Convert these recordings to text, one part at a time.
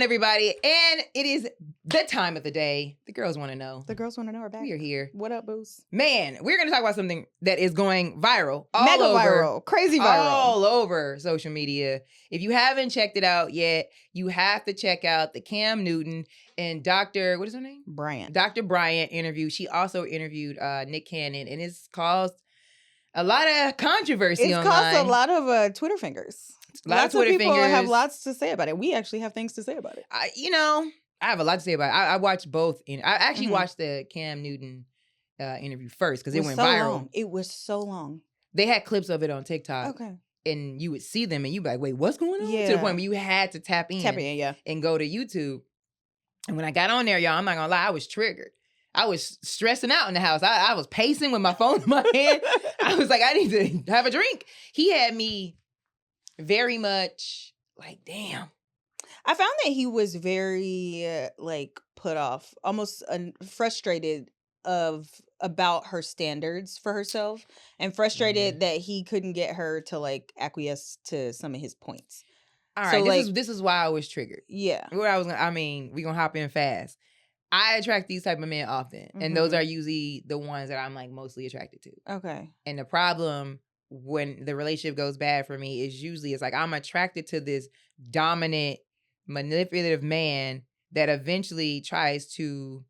on, everybody? And it is the time of the day. The girls want to know. The girls want to know are back. We are here. What up, boos? Man, we're going to talk about something that is going viral. Mega viral. Crazy viral. All over social media. If you haven't checked it out yet, you have to check out the Cam Newton and Dr. What is her name? Bryant. Dr. Bryant interview. She also interviewed Nick Cannon, and it's caused a lot of controversy online. It's caused a lot of Twitter fingers. Lots of people have lots to say about it. We actually have things to say about it. I have a lot to say about it. I watched both. I actually watched the Cam Newton interview first because it went viral. Long. It was so long. They had clips of it on TikTok. Okay. And you would see them and you'd be like, wait, what's going on? Yeah. To the point where you had to tap in, yeah. and go to YouTube. And when I got on there, y'all, I'm not going to lie, I was triggered. I was stressing out in the house. I was pacing with my phone in my hand. I was like, I need to have a drink. He had me very much like, damn. I found that he was very put off, almost frustrated about her standards for herself, and frustrated that he couldn't get her to acquiesce to some of his points. All right, so this is why I was triggered. Yeah. We're gonna hop in fast. I attract these type of men often, and those are usually the ones that I'm mostly attracted to. Okay. And the problem when the relationship goes bad for me is usually it's I'm attracted to this dominant, manipulative man that eventually tries to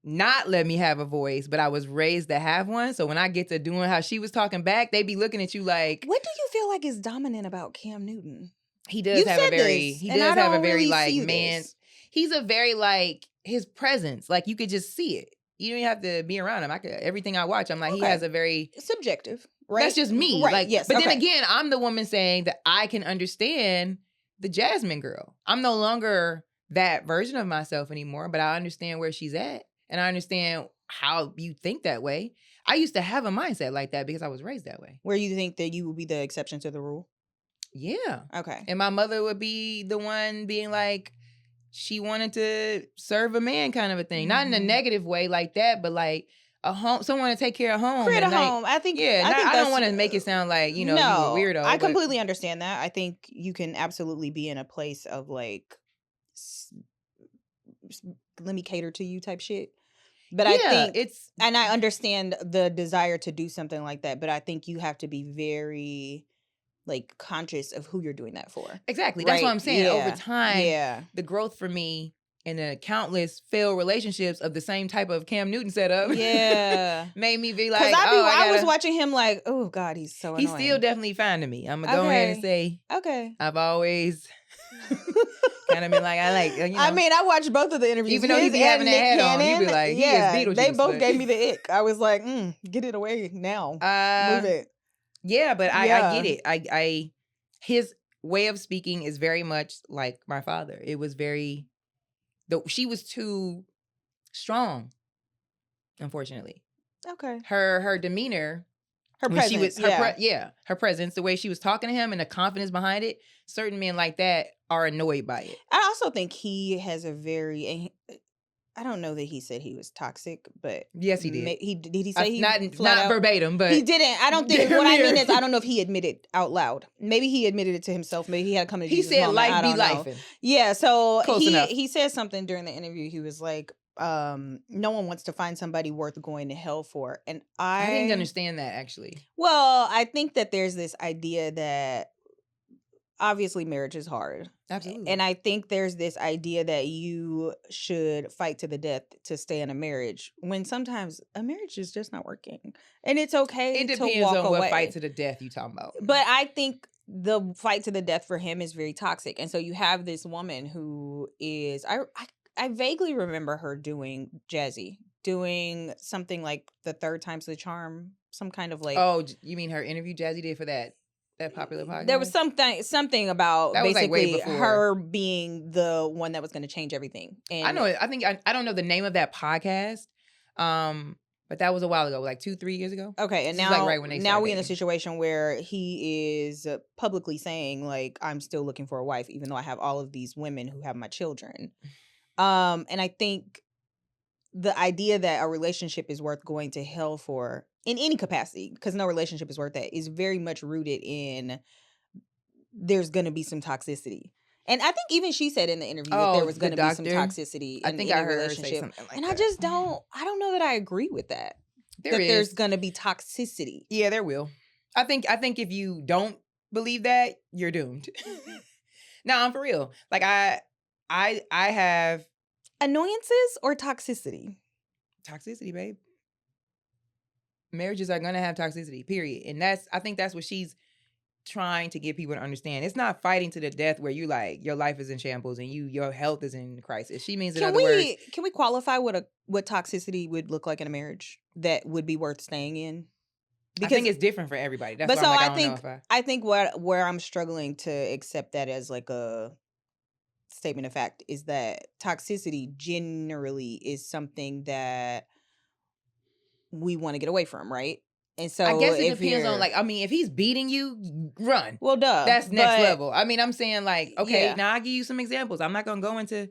not let me have a voice, but I was raised to have one. So when I get to doing how she was talking back, they be looking at you like, what do you feel like is dominant about Cam Newton? He does have a very man. He's a very his presence. You could just see it. You don't even have to be around him. Everything I watch, I'm like, he has a very subjective, right? That's just me. Right. Yes. But then again, I'm the woman saying that I can understand the Jasmine girl. I'm no longer that version of myself anymore, but I understand where she's at. And I understand how you think that way. I used to have a mindset like that because I was raised that way. Where you think that you would be the exception to the rule? Yeah. Okay. And my mother would be the one being like, she wanted to serve a man kind of a thing. Not in a negative way like that, but a home, someone to take care of home. Create a home. I think. Yeah. I don't want to make it sound like, you were a weirdo. I completely understand that. I think you can absolutely be in a place of let me cater to you type shit. But I think and I understand the desire to do something like that, but I think you have to be very conscious of who you're doing that for. Exactly. That's what I'm saying. Yeah. Over time, the growth for me in the countless failed relationships of the same type of Cam Newton setup made me be like, I was watching him oh God, he's so annoying. He's still definitely fine to me. I'm going to go ahead and say, I've always kind of been I mean, I watched both of the interviews. Even though he be having that head on, you be like, he is Beetlejuice. They both gave me the ick. I was like, get it away now. Move it. Yeah, but I get it. I his way of speaking is very much like my father. It was very, she was too strong, unfortunately. Okay. Her demeanor, her presence, her presence, the way she was talking to him and the confidence behind it. Certain men like that are annoyed by it. I also think he has a very. I don't know that he said he was toxic, but yes, he did. Did he say not verbatim, but he didn't. I don't think. What I mean is, I don't know if he admitted out loud. Maybe he admitted it to himself. Maybe he had to come to Jesus. He said, moment. "Life be lifing." Yeah. So he said something during the interview. He was like, "No one wants to find somebody worth going to hell for," and I didn't understand that actually. Well, I think that there's this idea that obviously marriage is hard. Absolutely. And I think there's this idea that you should fight to the death to stay in a marriage when sometimes a marriage is just not working. And it's okay to walk away. It depends on what fight to the death you talking about. But I think the fight to the death for him is very toxic. And so you have this woman who is, I vaguely remember her doing something like the third time's the charm, some kind of Oh, you mean her interview Jazzy did for that popular podcast? There was something about that basically her being the one that was going to change everything. And I know it. I don't know the name of that podcast, but that was a while ago, 2-3 years ago. Okay, and now right when we're in a situation where he is publicly saying I'm still looking for a wife, even though I have all of these women who have my children. And I think the idea that a relationship is worth going to hell for in any capacity, because no relationship is worth that, is very much rooted in there's going to be some toxicity. And I think even she said in the interview that there was the going to be some doctor. toxicity I in think any I heard her say relationship. something like And that. I don't know that I agree with that. There That there's is. going to be toxicity. Yeah, there will. I think if you don't believe that, you're doomed. No, I'm for real. Like I have Annoyances or toxicity? toxicity, babe. Marriages are gonna have toxicity, period. And I think that's what she's trying to get people to understand. It's not fighting to the death where you like your life is in shambles and your health is in crisis. She means, in other words, Can we qualify what toxicity would look like in a marriage that would be worth staying in? Because I think it's different for everybody. That's why I'm like, I don't know if I think where I'm struggling to accept that as like a statement of fact is that toxicity generally is something that we want to get away from, right? And so I guess it depends on, like, I mean, if he's beating you, run. Well, duh. That's next level. I mean, I'm saying, like, okay, Yeah. now I'll give you some examples. I'm not gonna go into.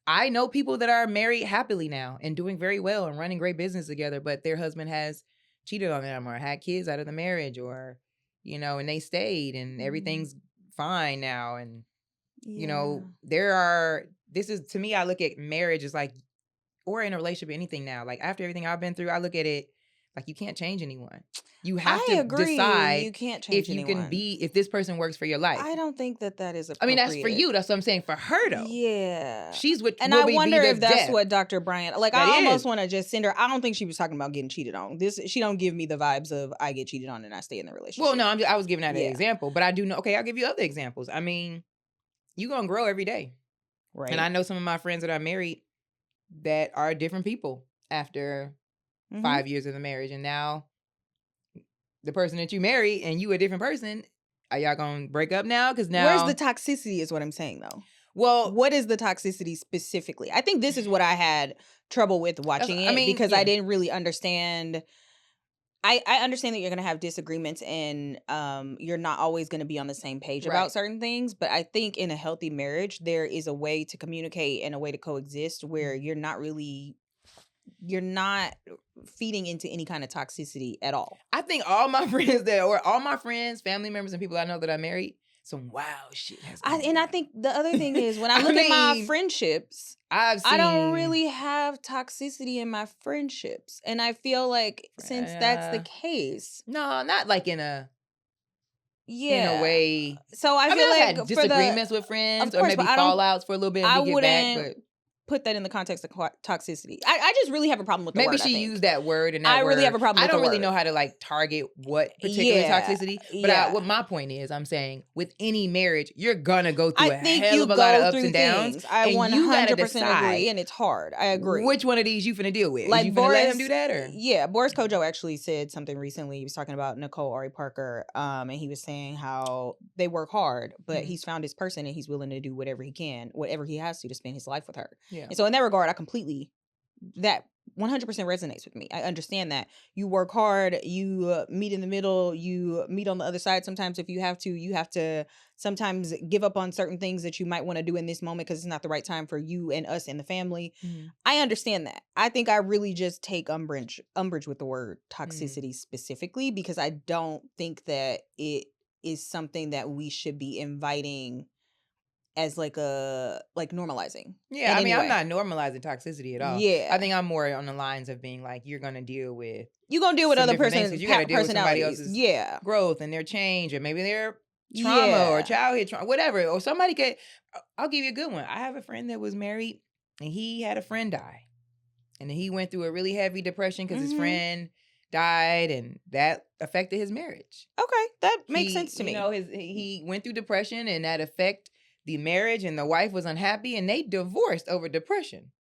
I know people that are married happily now and doing very well and running great business together, but their husband has cheated on them or had kids out of the marriage, or, and they stayed and everything's fine now. And, this is, to me, I look at marriage as like, or in a relationship, anything now, like after everything I've been through, I look at it like you can't change anyone. You have to decide you can't change if you anyone. can be, if this person works for your life. I don't think that is appropriate. I mean, that's for you. That's what I'm saying. For her, though. Yeah. She's what, and I wonder if that's what Dr. Bryant, like, I almost want to just send her. I don't think she was talking about getting cheated on. She don't give me the vibes of I get cheated on and I stay in the relationship. Well, no, I was giving that an example, but I do know. Okay, I'll give you other examples. I mean, you're going to grow every day. Right. And I know some of my friends that are married that are different people after 5 years of the marriage. And now the person that you married and you a different person, are y'all going to break up now? Because now. Where's the toxicity is what I'm saying, though. Well, what is the toxicity specifically? I think this is what I had trouble with watching it, because I didn't really understand. I understand that you're going to have disagreements and you're not always going to be on the same page about certain things. But I think in a healthy marriage, there is a way to communicate and a way to coexist where you're not feeding into any kind of toxicity at all. I think all my friends, family members, and people I know that are married, some wild shit has gone on. I think the other thing is, when I look at my friendships, I don't really have toxicity in my friendships. And I feel like since that's the case. No, not like in a way. So I feel like had disagreements with friends, or maybe fallouts for a little bit and we get back, but put that in the context of toxicity. I just really have a problem with the word. Maybe she used that word, and I really have a problem with the word. I don't really know how to like target what particular toxicity. But what my point is, I'm saying with any marriage, you're gonna go through a hell of a lot of ups and downs. I 100% agree, and it's hard. I agree. Which one of these you finna deal with? Like, you finna let him do that, or Boris Kojo actually said something recently. He was talking about Nicole Ari Parker, and he was saying how they work hard, but he's found his person and he's willing to do whatever he can, whatever he has to spend his life with her. Yeah. And so in that regard, that 100% resonates with me. I understand that you work hard, you meet in the middle, you meet on the other side. Sometimes if you have to sometimes give up on certain things that you might want to do in this moment because it's not the right time for you and us and the family. I understand that. I think I really just take umbrage with the word toxicity specifically, because I don't think that it is something that we should be inviting as normalizing. Yeah, I mean, I'm not normalizing toxicity at all. Yeah. I think I'm more on the lines of being like, you're gonna deal with other person's you gotta deal with somebody else's growth and their change, or maybe their trauma or childhood trauma, whatever. Or somebody I'll give you a good one. I have a friend that was married and he had a friend die. And then he went through a really heavy depression because his friend died, and that affected his marriage. Okay, that makes sense to me. He went through depression, and that affected the marriage, and the wife was unhappy, and they divorced over depression.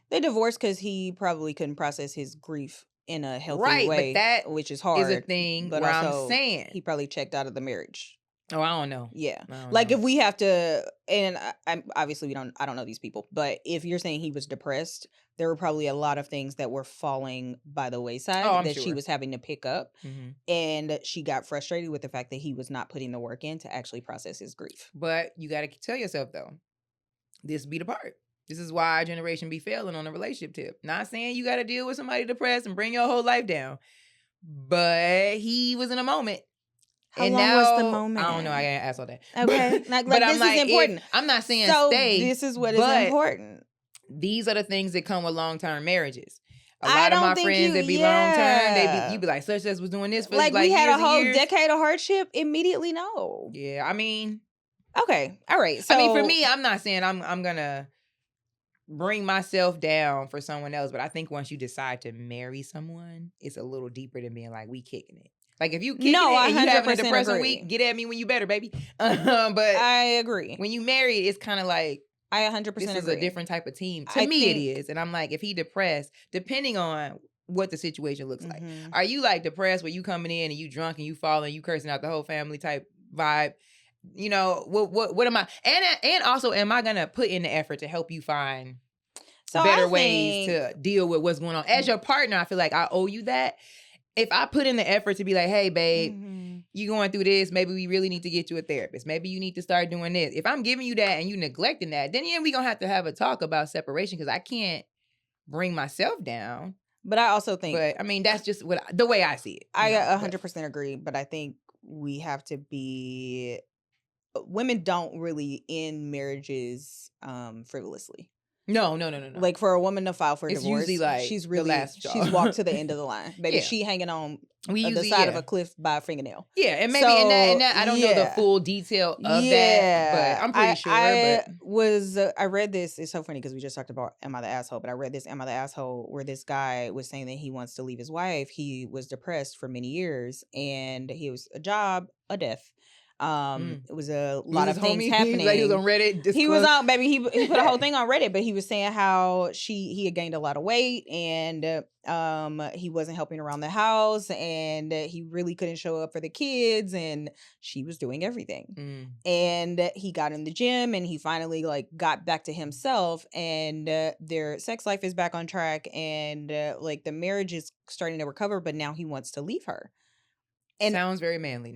They divorced because he probably couldn't process his grief in a healthy way, but that which is hard. Is a thing, but where I'm saying he probably checked out of the marriage. Oh, I don't know. Yeah, if we have to, and I obviously I don't know these people, but if you're saying he was depressed, there were probably a lot of things that were falling by the wayside that she was having to pick up, and she got frustrated with the fact that he was not putting the work in to actually process his grief. But you got to tell yourself, though, this be the part. This is why our generation be failing on the relationship tip. Not saying you got to deal with somebody depressed and bring your whole life down, but he was in a moment. How long was the moment? I don't know. I gotta ask all that. Okay. But this is important. I'm not saying so stay. This is what is important. These are the things that come with long-term marriages. A lot of my friends that be long-term, you be like, such as was doing this for like we had years a whole years. decade of hardship. Immediately, no. Yeah, I mean. Okay. All right. So I mean, for me, I'm not saying I'm gonna bring myself down for someone else, but I think once you decide to marry someone, it's a little deeper than being like, we kicking it. Like if you kicking it and you having a depressing week, get at me when you better, baby. But I agree. When you marry, it's kind of like I 100% agree. This is a different type of team. To me, it is. And I'm like, if he depressed, depending on what the situation looks like. Are you like depressed where you coming in and you drunk and you falling, you cursing out the whole family type vibe? You know, what am I? And also, am I gonna put in the effort to help you find better ways to deal with what's going on? As your partner, I feel like I owe you that. If I put in the effort to be like, hey, babe, you going through this, maybe we really need to get you a therapist. Maybe you need to start doing this. If I'm giving you that and you neglecting that, then we gonna have a talk about separation because I can't bring myself down. But I also think, I mean, that's just the way I see it. I 100% agree. But I think we have to be. Women don't really end marriages frivolously. No. Like for a woman to file for divorce, usually like she's really the last she's walked to the end of the line. Baby, she hanging on the side of a cliff by a fingernail. Yeah, and maybe and that I don't know the full detail of that, but I'm pretty sure. I read this. It's so funny because we just talked about Am I the Asshole, but I read this Am I the Asshole where this guy was saying that he wants to leave his wife. He was depressed for many years, and he was a job, a death. It was a lot of things happening. He was on Reddit. He was on, baby. He put a whole thing on Reddit, but he was saying how he had gained a lot of weight and he wasn't helping around the house and he really couldn't show up for the kids and she was doing everything. And he got in the gym and he finally like got back to himself and their sex life is back on track and like the marriage is starting to recover, but now he wants to leave her. And sounds very manly.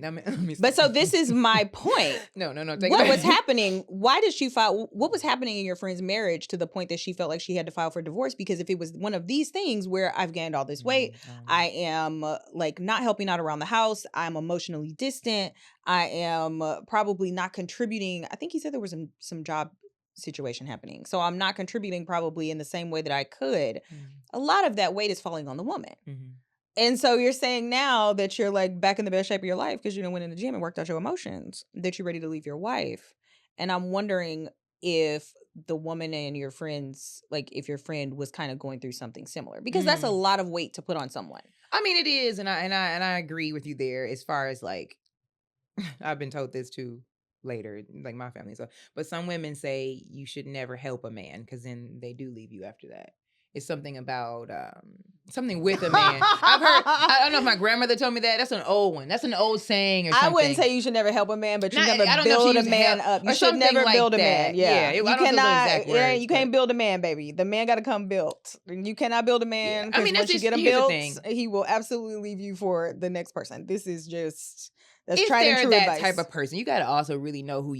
But so this is my point. No. What was happening? Why did she file? What was happening in your friend's marriage to the point that she felt like she had to file for divorce? Because if it was one of these things where I've gained all this weight, I am like not helping out around the house. I'm emotionally distant. I am probably not contributing. I think he said there was some job situation happening. So I'm not contributing probably in the same way that I could. A lot of that weight is falling on the woman. And so you're saying now that you're like back in the best shape of your life because you went in the gym and worked out your emotions, that you're ready to leave your wife. And I'm wondering if the woman and your friends, like if your friend was kind of going through something similar, because that's a lot of weight to put on someone. I mean, it is. And I agree with you there as far as like, I've been told this too later, like my family. So, but some women say you should never help a man because then they do leave you after that. It's something about something with a man. I've heard. I don't know if my grandmother told me that. That's an old one. That's an old saying or something. I wouldn't say you should never help a man, but you never build a man up. You should never build a man. Yeah, you cannot. You can't build a man, baby. The man got to come built. You cannot build a man. I mean, once you get him built, he will absolutely leave you for the next person. This is just that's tried and true advice. If they're that type of person, you got to also really know who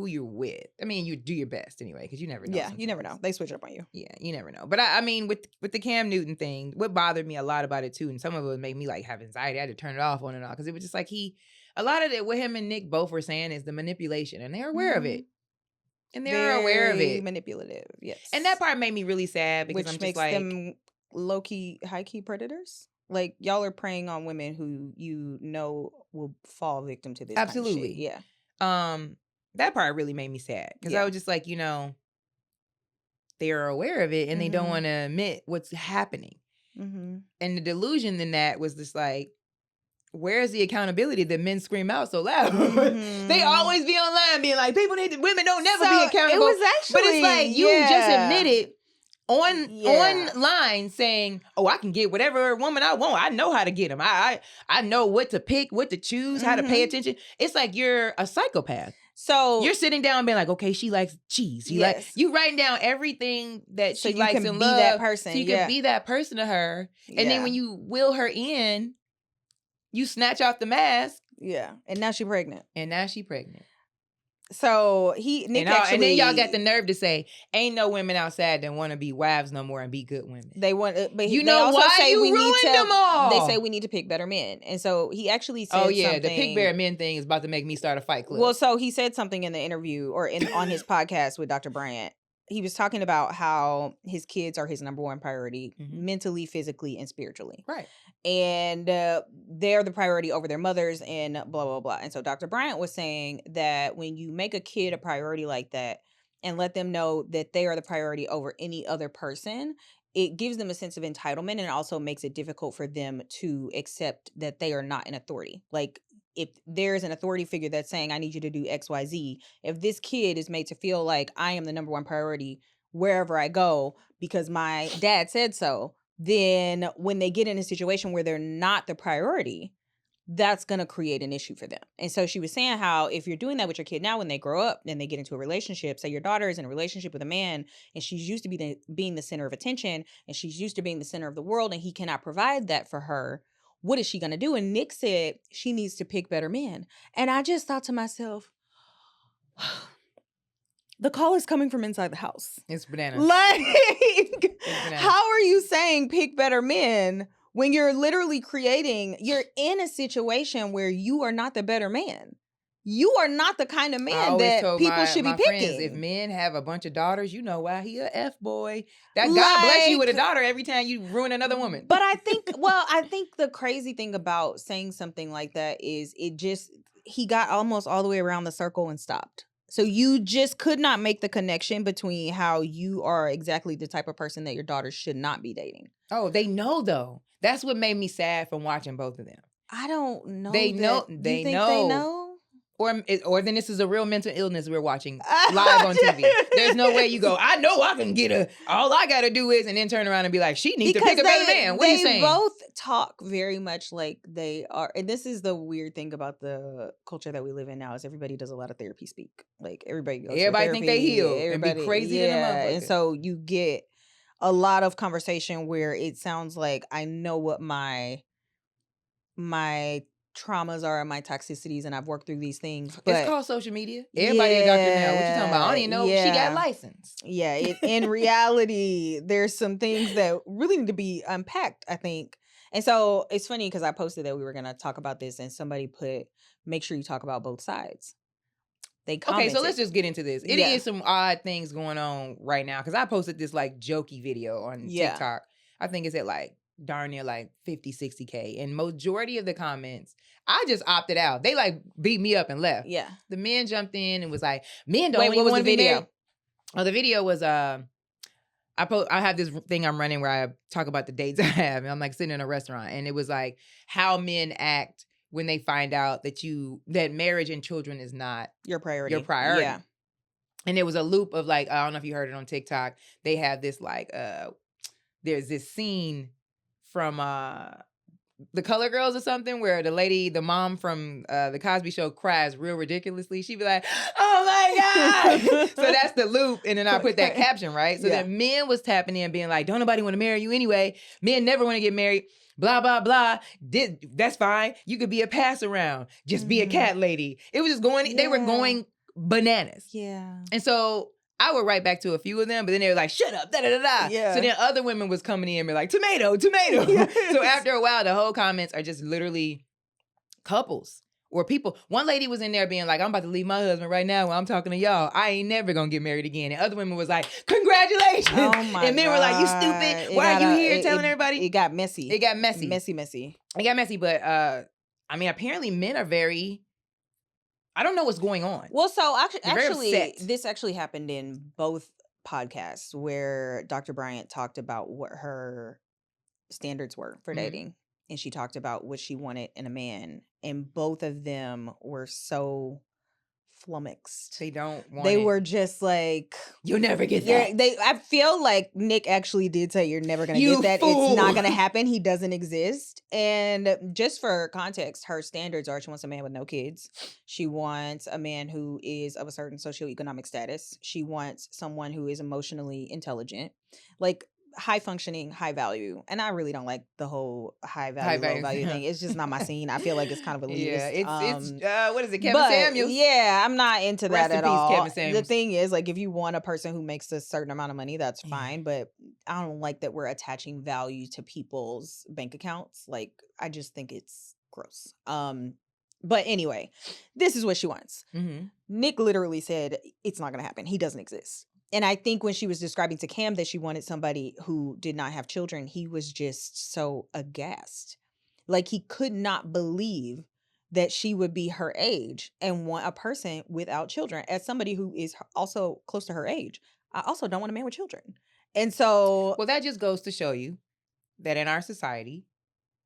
you're with. I mean, you do your best anyway, because you never know. Yeah, you never know. They switch up on you. Yeah, you never know. But I mean, with the Cam Newton thing, what bothered me a lot about it too, and some of it made me like have anxiety. I had to turn it off on and off because it was just like a lot of it, what him and Nick both were saying is the manipulation, and they're aware of it. And they're aware of it. Manipulative, yes. And that part made me really sad because I'm just like, them low-key, high-key predators. Like y'all are preying on women who will fall victim to this. Absolutely, kind of shit. Yeah. That part really made me sad because I was just like, they're aware of it and they don't want to admit what's happening. And the delusion in that was just like, where's the accountability that men scream out so loud? They always be online being like, women don't never be accountable. It was actually, but it's like, you just admitted online saying, oh, I can get whatever woman I want. I know how to get them. I know what to pick, what to choose, how to pay attention. It's like you're a psychopath. So you're sitting down and being like, okay, she likes cheese. You writing down everything that she likes and love. That person. So you can be that person to her. And then when you will her in, you snatch off the mask. Yeah. And now she's pregnant. So Nick actually, and then y'all got the nerve to say, "Ain't no women outside that want to be wives no more and be good women." They want, but they also why say you we need to. them all. They say we need to pick better men, and so he actually said, "Oh yeah, something, the pick better men thing is about to make me start a fight club." Well, so he said something in the interview or on his podcast with Dr. Bryant. He was talking about how his kids are his number one priority, mentally, physically, and spiritually. Right. And they're the priority over their mothers and blah, blah, blah. And so Dr. Bryant was saying that when you make a kid a priority like that and let them know that they are the priority over any other person, it gives them a sense of entitlement, and it also makes it difficult for them to accept that they are not an authority. Like, if there's an authority figure that's saying, I need you to do XYZ, if this kid is made to feel like I am the number one priority wherever I go because my dad said so, then when they get in a situation where they're not the priority, that's going to create an issue for them. And so she was saying how if you're doing that with your kid now, when they grow up and they get into a relationship, say your daughter is in a relationship with a man and she's used to being the center of attention and she's used to being the center of the world and he cannot provide that for her, what is she going to do? And Nick said she needs to pick better men. And I just thought to myself, the call is coming from inside the house. It's bananas. Like, it's bananas. How are you saying pick better men when you're literally you're in a situation where you are not the better man? You are not the kind of man that people should be picking. Friends, if men have a bunch of daughters, you know why he a F-boy. That God bless you with a daughter every time you ruin another woman. But I think the crazy thing about saying something like that is he got almost all the way around the circle and stopped. So you just could not make the connection between how you are exactly the type of person that your daughter should not be dating. Oh, they know though. That's what made me sad from watching both of them. I don't know. They know. They know. Or then this is a real mental illness we're watching live on TV. There's no way you go, I know I can get all I got to do is, and then turn around and be like, she needs to pick a better man. What are you saying? They both talk very much like they are. And this is the weird thing about the culture that we live in now is everybody does a lot of therapy speak. Like everybody think they heal and be crazy to them. And so you get a lot of conversation where it sounds like I know what my traumas are, my toxicities, and I've worked through these things. But it's called social media. Everybody a doctor now. What you talking about? I don't even know. She got licensed. Yeah. In reality, there's some things that really need to be unpacked, I think. And so it's funny because I posted that we were going to talk about this and somebody put, make sure you talk about both sides. They commented. Okay, so let's just get into this. It is some odd things going on right now because I posted this like jokey video on TikTok. I think it's at like darn near like 50, 60K. And majority of the comments, I just opted out. They like beat me up and left. Yeah. The men jumped in and was like, men don't what was want the to be video? married. Oh, the video was I have this thing I'm running where I talk about the dates I have. And I'm like sitting in a restaurant. And it was like how men act when they find out that marriage and children is not your priority. Yeah. And there was a loop of like, I don't know if you heard it on TikTok. They have this like there's this scene from The Color Girls or something where the mom from the Cosby Show cries real ridiculously. She'd be like, oh my God. So that's the loop. And then I put that caption, right? So then men was tapping in being like, don't nobody want to marry you anyway. Men never want to get married. Blah, blah, blah. That's fine. You could be a pass around. Just be a cat lady. It was just going, they were going bananas. Yeah. And so I would write back to a few of them, but then they were like, shut up, da-da-da-da. Yeah. So then other women was coming in and be like, tomato, tomato. Yes. So after a while, the whole comments are just literally couples or people. One lady was in there being like, I'm about to leave my husband right now when I'm talking to y'all. I ain't never gonna get married again. And other women was like, congratulations. Oh my and men were like, you stupid. Why are you here telling everybody? It got messy. It got messy. Messy. It got messy, but I mean, apparently men are very... I don't know what's going on. Well, so actually, this actually happened in both podcasts where Dr. Bryant talked about what her standards were for dating. And she talked about what she wanted in a man. And both of them were so flummoxed. They don't want They were just like... You'll never get that. I feel like Nick actually did say, you're never going to get that. Fool. It's not going to happen. He doesn't exist. And just for context, her standards are she wants a man with no kids. She wants a man who is of a certain socioeconomic status. She wants someone who is emotionally intelligent. Like, high functioning, high value. And I really don't like the whole high value, low value thing. It's just not my scene. I feel like it's kind of elitist. Yeah, it's what is it, Kevin but Samuels? yeah, I'm not into Rest that in at peace, all. Kevin Samuels. The thing is, like, if you want a person who makes a certain amount of money, that's fine. But I don't like that we're attaching value to people's bank accounts. Like, I just think it's gross. But anyway, this is what she wants. Mm-hmm. Nick literally said it's not going to happen. He doesn't exist. And I think when she was describing to Cam that she wanted somebody who did not have children, he was just so aghast. Like, he could not believe that she would be her age and want a person without children. As somebody who is also close to her age, I also don't want a man with children. And so, well, that just goes to show you that in our society,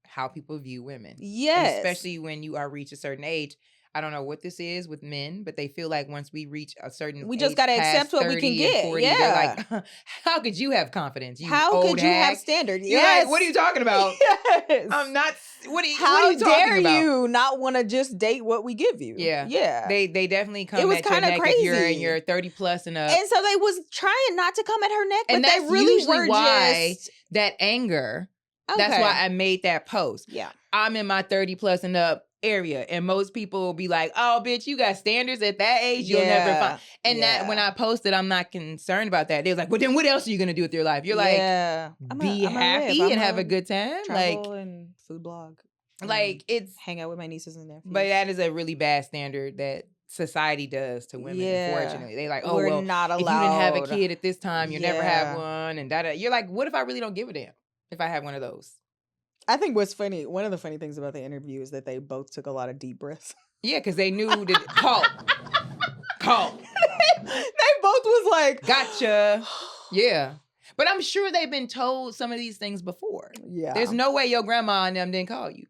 how people view women. yes. And especially when you are reach a certain age. I don't know what this is with men, but they feel like once we reach a certain we just age, got to past accept what we 30 can and get. 40, Yeah. they're like, how could you have confidence? You How old could you have hag? standards? You're Yes. like, what are you talking about? Yes. I'm not. What are you How talking dare about? you not want to just date what we give you? Yeah. Yeah. They definitely come It was at your kinda neck if you're in crazy. your 30 plus and up. And so they was trying not to come at her neck, And but they that's really usually were why just that anger. okay. That's why I made that post. Yeah. I'm in my 30 plus and up area, and most people will be like, oh bitch, you got standards at that age, you'll never find. And that when I posted, I'm not concerned about that. They was like, well then what else are you gonna do with your life? You're like, be happy and have a good time, travel and food blog, like it's hang out with my nieces and nephews. But that is a really bad standard that society does to women. Unfortunately, they like, oh, we're well, not allowed. If you didn't have a kid at this time, you never have one, and that. You're like, what if I really don't give a damn if I have one of those? I think what's funny, one of the funny things about the interview is that they both took a lot of deep breaths. Yeah, because they knew that call. They both was like, gotcha. Yeah. But I'm sure they've been told some of these things before. Yeah. There's no way your grandma and them didn't call you.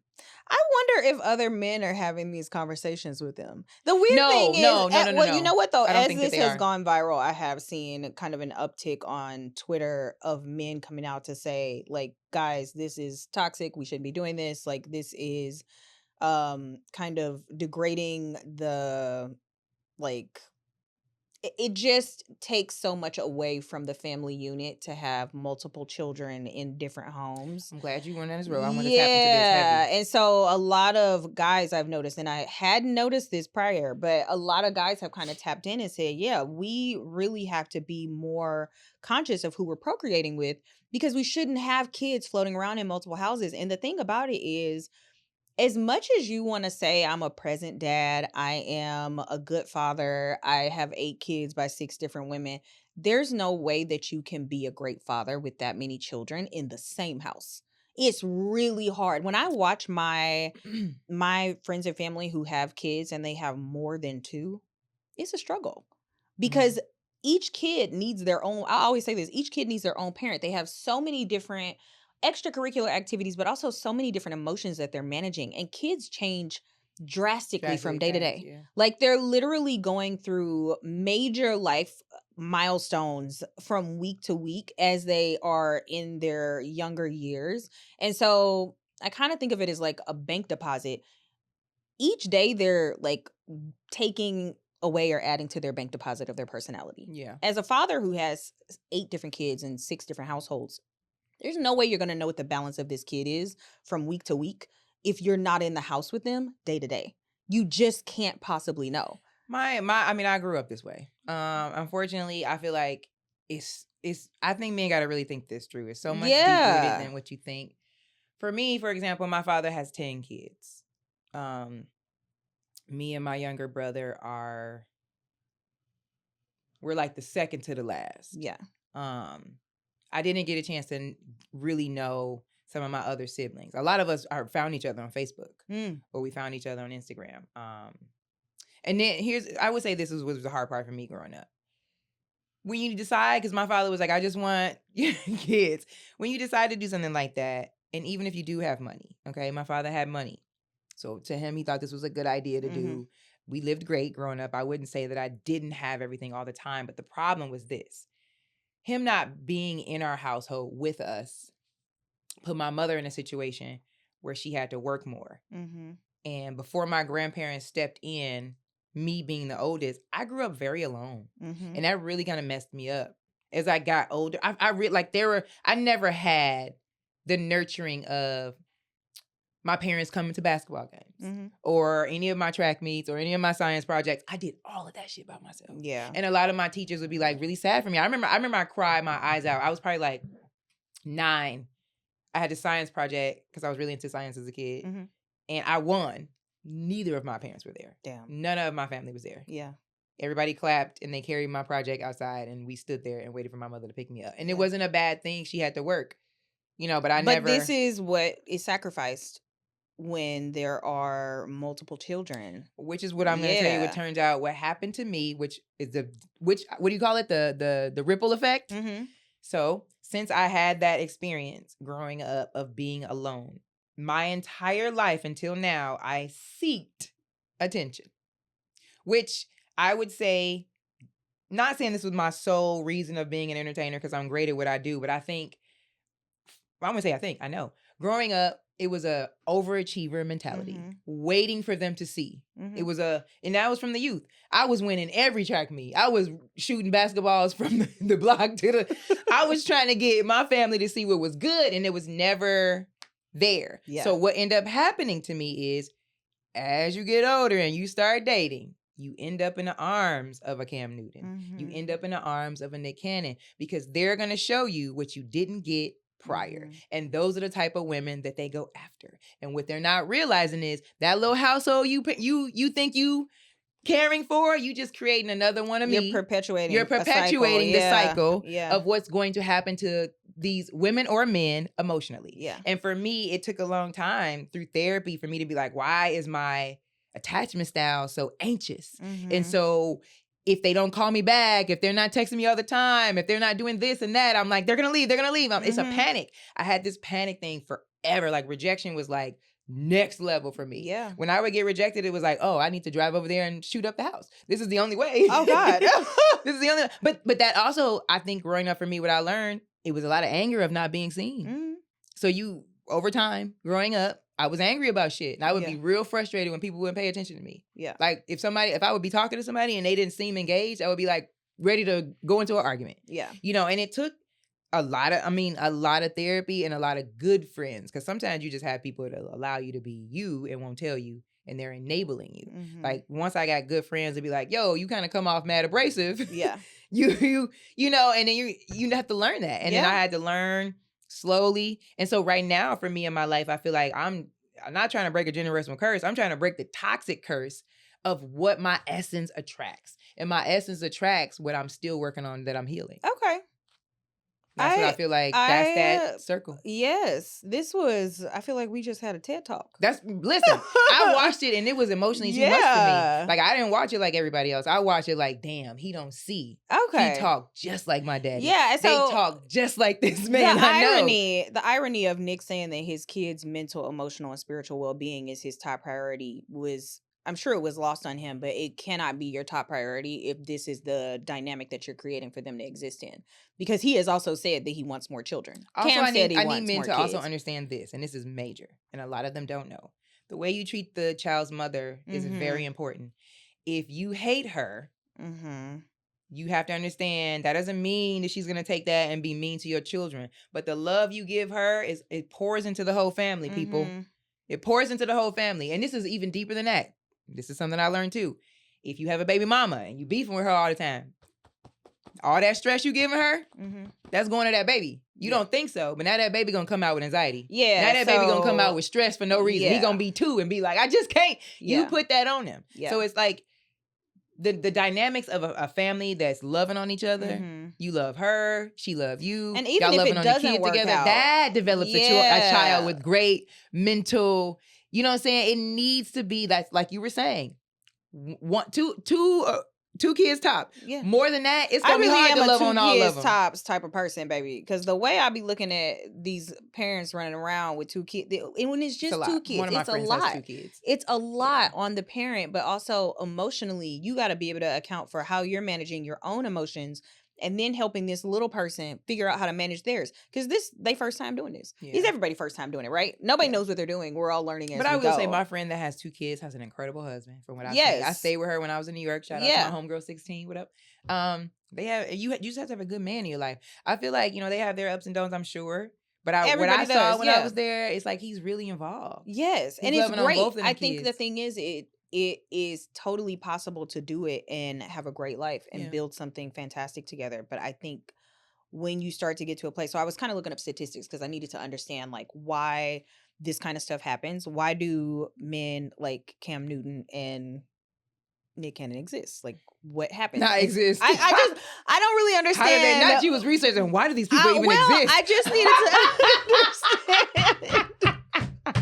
I wonder if other men are having these conversations with them. The weird thing is, no. You know what though? I don't As think this that has are. gone viral, I have seen kind of an uptick on Twitter of men coming out to say, like, guys, this is toxic. We shouldn't be doing this. Like, this is kind of degrading the, like, it just takes so much away from the family unit to have multiple children in different homes. I'm glad you went on this road. I want to tap into this heavy. And so a lot of guys I've noticed, and I hadn't noticed this prior, but a lot of guys have kind of tapped in and said, yeah, we really have to be more conscious of who we're procreating with, because we shouldn't have kids floating around in multiple houses. And the thing about it is, as much as you want to say I'm a present dad, I am a good father, I have 8 kids by 6 different women, there's no way that you can be a great father with that many children in the same house. It's really hard. When I watch my friends and family who have kids and they have more than 2, it's a struggle. Because each kid needs their own, I always say this, each kid needs their own parent. They have so many different extracurricular activities, but also so many different emotions that they're managing. And kids change drastically from day to day. Yeah. Like, they're literally going through major life milestones from week to week as they are in their younger years. And so I kind of think of it as like a bank deposit. Each day they're like taking away or adding to their bank deposit of their personality. Yeah. As a father who has 8 different kids in 6 different households, there's no way you're going to know what the balance of this kid is from week to week if you're not in the house with them day to day. You just can't possibly know. I mean, I grew up this way. Unfortunately, I feel like I think men got to really think this through. It's so much deeper than what you think. For me, for example, my father has 10 kids. Me and my younger brother we're like the second to the last. Yeah. I didn't get a chance to really know some of my other siblings. A lot of us found each other on Facebook, or we found each other on Instagram. And then I would say this was the hard part for me growing up. When you decide, because my father was like, I just want kids. When you decide to do something like that, and even if you do have money, okay, my father had money. So to him, he thought this was a good idea to do. We lived great growing up. I wouldn't say that I didn't have everything all the time, but the problem was this. Him not being in our household with us put my mother in a situation where she had to work more. And before my grandparents stepped in, me being the oldest, I grew up very alone. And that really kind of messed me up. as I got older. I like I never had the nurturing of my parents coming to basketball games or any of my track meets or any of my science projects. I did all of that shit by myself. Yeah. And a lot of my teachers would be like really sad for me. I remember I cried my eyes out. I was probably like 9. I had a science project because I was really into science as a kid. And I won. Neither of my parents were there. Damn. None of my family was there. Yeah. Everybody clapped and they carried my project outside and we stood there and waited for my mother to pick me up. And it wasn't a bad thing. She had to work, but But this is what is sacrificed when there are multiple children. Which is what I'm going to tell you. It turns out what happened to me, which is what do you call it? The ripple effect. So since I had that experience growing up of being alone, my entire life until now, I seeked attention, which I would say, not saying this was my sole reason of being an entertainer because I'm great at what I do, but I know. Growing up, it was a overachiever mentality, waiting for them to see. It was and that was from the youth. I was winning every track meet. I was shooting basketballs from the block to I was trying to get my family to see what was good, and it was never there. Yeah. So what ended up happening to me is, as you get older and you start dating, you end up in the arms of a Cam Newton. You end up in the arms of a Nick Cannon because they're going to show you what you didn't get prior. And those are the type of women that they go after. And what they're not realizing is that little household you think you caring for, you just creating another one of me. You're perpetuating the cycle of what's going to happen to these women or men emotionally. Yeah. And for me, it took a long time through therapy for me to be like, why is my attachment style so anxious? And so if they don't call me back, if they're not texting me all the time, if they're not doing this and that, I'm like, they're going to leave. It's a panic. I had this panic thing forever. Like rejection was like next level for me. Yeah. When I would get rejected, it was like, oh, I need to drive over there and shoot up the house. This is the only way. Oh God. This is the only way. But that also, I think growing up for me, what I learned, it was a lot of anger of not being seen. So over time, growing up, I was angry about shit. And I would be real frustrated when people wouldn't pay attention to me. Yeah. Like if I would be talking to somebody and they didn't seem engaged, I would be like ready to go into an argument. Yeah. And it took a lot of therapy and a lot of good friends. Because sometimes you just have people that allow you to be you and won't tell you. And they're enabling you. Like once I got good friends to be like, yo, you kind of come off mad abrasive. Yeah. And then you have to learn that. And then I had to learn slowly. And so right now for me in my life, I feel like I'm not trying to break a generational curse. I'm trying to break the toxic curse of what my essence attracts. And my essence attracts what I'm still working on that I'm healing. Okay. That's what I feel like. That's that circle. Yes. I feel like we just had a TED Talk. Listen, I watched it and it was emotionally too much for me. Like I didn't watch it like everybody else. I watched it like, damn, he don't see. Okay. He talked just like my daddy. Yeah. So they talk just like this man. The irony of Nick saying that his kids' mental, emotional, and spiritual well-being is his top priority I'm sure it was lost on him, but it cannot be your top priority if this is the dynamic that you're creating for them to exist in. Because he has also said that he wants more children. Also, I need men to also understand this, and this is major, and a lot of them don't know. The way you treat the child's mother is very important. If you hate her, you have to understand that doesn't mean that she's going to take that and be mean to your children. But the love you give her, it pours into the whole family, people. It pours into the whole family. And this is even deeper than that. This is something I learned too. If you have a baby mama and you beefing with her all the time, all that stress you giving her, that's going to that baby. You don't think so, but now that baby gonna come out with anxiety. Yeah. Now that baby gonna come out with stress for no reason. He gonna be 2 and be like, I just can't. You put that on him. Yeah. So it's like the dynamics of a family that's loving on each other. You love her, she love you. And even if it doesn't work out, that develops a child with great mental. You know what I'm saying? It needs to be that, like you were saying, two kids top. Yeah. More than that, it's gonna be hard to love on all of them. I really am a 2 kids tops type of person, baby. Because the way I be looking at these parents running around with 2 kids, and when it's just 2 kids, one of my friends has 2 kids. It's a lot on the parent, but also emotionally, you got to be able to account for how you're managing your own emotions. And then helping this little person figure out how to manage theirs. Because they first time doing this. Yeah. It's everybody's first time doing it, right? Nobody knows what they're doing. We're all learning as we go. But I will say my friend that has 2 kids has an incredible husband. From what I say. I stayed with her when I was in New York. Shout out to my homegirl 16. What up? You just have to have a good man in your life. I feel like, they have their ups and downs, I'm sure. But what Everybody I saw does, when I yeah. was there, it's like he's really involved. Yes, He's and it's loving on both great. of I them think the kids. thing is, it is totally possible to do it and have a great life and Yeah. build something fantastic together. But I think when you start to get to a place, so I was kind of looking up statistics because I needed to understand like why this kind of stuff happens. Why do men like Cam Newton and Nick Cannon exist? Like what happens? Not exist. I don't really How did they understand. not? You was researching. Why do these people even well, exist? I just needed to understand.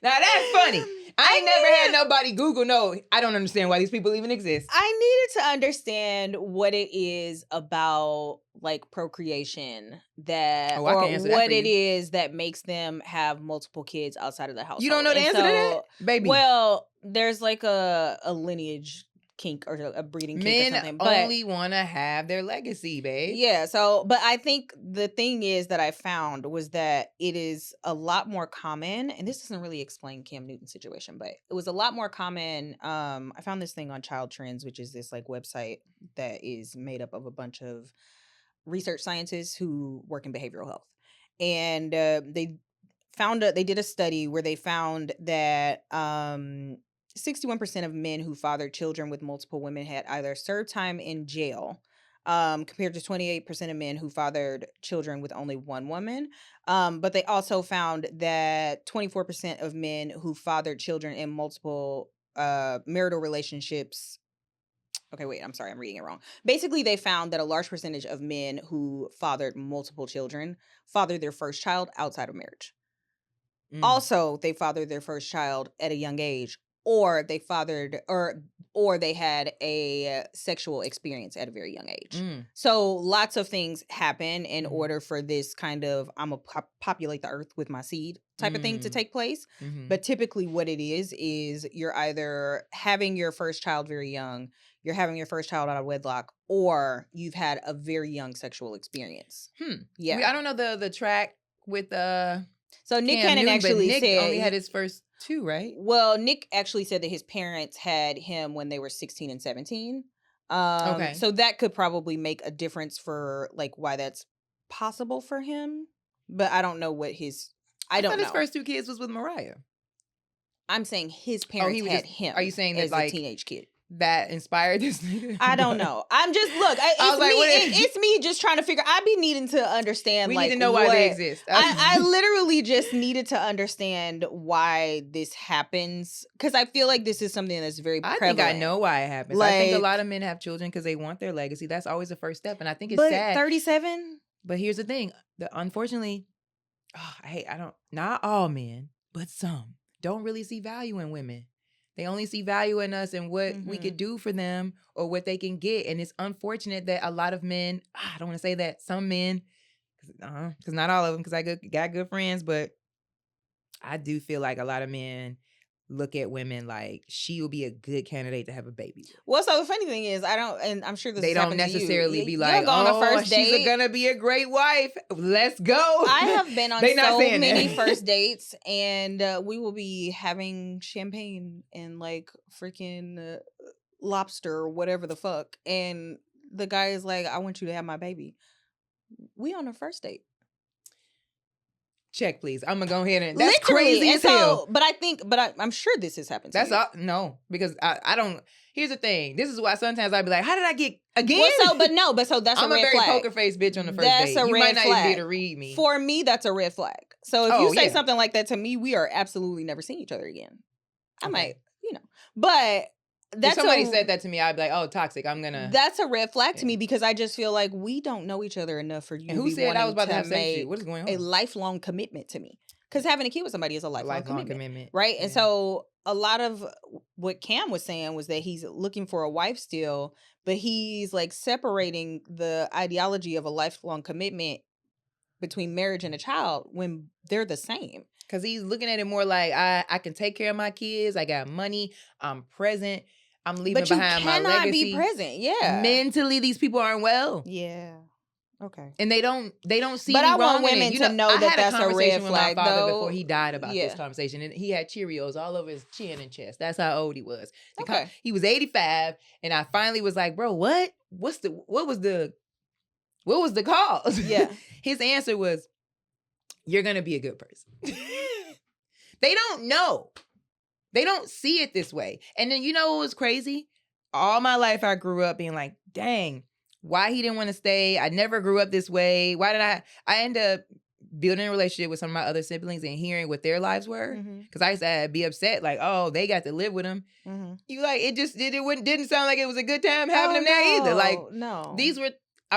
Now that's funny. I ain't never had nobody Google. No, I don't understand why these people even exist. I needed to understand what it is about like procreation that, Oh, I or can answer that what for it you. is that makes them have multiple kids outside of the household. You don't know the And answer to that, baby? Well, there's like a lineage kink or a breeding kink or something. Men But only want to have their legacy, babe. yeah, but I think the thing is that I found was that it is a lot more common, and this doesn't really explain Cam Newton's situation, but it was a lot more common. I found this thing on Child Trends, which is this like website that is made up of a bunch of research scientists who work in behavioral health, and they did a study where they found that 61% of men who fathered children with multiple women had either served time in jail, compared to 28% of men who fathered children with only one woman. But they also found that 24% of men who fathered children in multiple marital relationships. Okay, wait, I'm sorry, I'm reading it wrong. Basically, they found that a large percentage of men who fathered multiple children fathered their first child outside of marriage. Also, they fathered their first child at a young age, or they fathered or they had a sexual experience at a very young age. So lots of things happen in order for this kind of I'm gonna populate the earth with my seed type of thing to take place. But typically what it is you're either having your first child very young, you're having your first child out of wedlock, or you've had a very young sexual experience. Yeah. I don't know the track with So Nick Cam Cannon Newton, actually but Nick said only had his first two, right? Well, Nick actually said that his parents had him when they were 16 and 17. Okay. So that could probably make a difference for like why that's possible for him. But I don't know what I don't know. His first two kids was with Mariah. I'm saying his parents had him. Are you saying that as like a teenage kid? That inspired this nigga? I don't know. I'm just it's me just trying to figure. I be needing to understand. We like, need to know why they exist. I literally just needed to understand why this happens because I feel like this is something that's very prevalent. I think I know why it happens. I think a lot of men have children because they want their legacy. That's always the first step, and I think it's sad. 37. But here's the thing: unfortunately, not all men, but some don't really see value in women. They only see value in us and what we could do for them or what they can get. And it's unfortunate that a lot of men, I don't want to say that, some men, because not all of them, because I got good friends, but I do feel like a lot of men look at women like she will be a good candidate to have a baby with. Well, so the funny thing is, and I'm sure they don't necessarily be like, on a first date. She's gonna be a great wife. Let's go. I have been on so many first dates, and we will be having champagne and like freaking lobster or whatever the fuck, and the guy is like, "I want you to have my baby." We on a first date. Check, please. I'm gonna go ahead and that's literally crazy as hell. But I'm sure this has happened to you. That's all. No, because I don't. Here's the thing. This is why sometimes I'd be like, "How did I get again?" Well, so that's I'm a red very flag. poker face bitch on the first date. You might not even be able to read me. For me, that's a red flag. So if you say something like that to me, we are absolutely never seeing each other again. I might, but. If somebody said that to me, I'd be like, "Oh, toxic." That's a red flag to me because I just feel like we don't know each other enough for you. And who said I was about to have sex with you? What is going on? A lifelong commitment to me. Because having a kid with somebody is a lifelong commitment. Right? Yeah. And so a lot of what Cam was saying was that he's looking for a wife still, but he's like separating the ideology of a lifelong commitment between marriage and a child when they're the same. Because he's looking at it more like I can take care of my kids. I got money. I'm present. I'm leaving behind my legacy. But you cannot be present. Yeah. Mentally, these people aren't well. Yeah. Okay. And they don't see But any I wrong want in women it. to know I that had that's a a conversation red with my flag, father though. before he died about this Yeah. conversation, and he had Cheerios all over his chin and chest. That's how old he was. Okay. He was 85, and I finally was like, "Bro, what was the cause?" Yeah. His answer was, "You're gonna be a good person." They don't know. They don't see it this way. And then you know what was crazy? All my life I grew up being like, dang, why he didn't want to stay? I never grew up this way. Why did I end up building a relationship with some of my other siblings and hearing what their lives were? Because I used to be upset, like, oh, they got to live with him. You like, it just didn't sound like it was a good time having them there either. Like, no. these were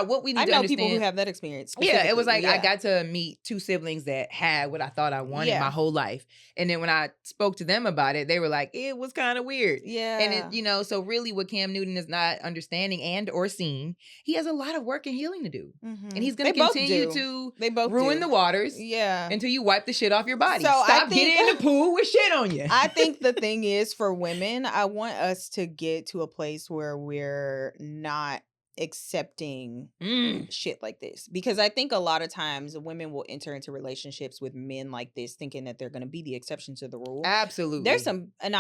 what we need I to know understand. people who have that experience. Yeah, it was like I got to meet two siblings that had what I thought I wanted my whole life. And then when I spoke to them about it, they were like, it was kind of weird. Yeah. And it, so really what Cam Newton is not understanding and or seeing, he has a lot of work and healing to do. And he's going to continue to ruin the waters until you wipe the shit off your body. So stop getting in the pool with shit on you. I think the thing is, for women, I want us to get to a place where we're not accepting shit like this, because I think a lot of times women will enter into relationships with men like this thinking that they're going to be the exception to the rule. Absolutely. There's some, and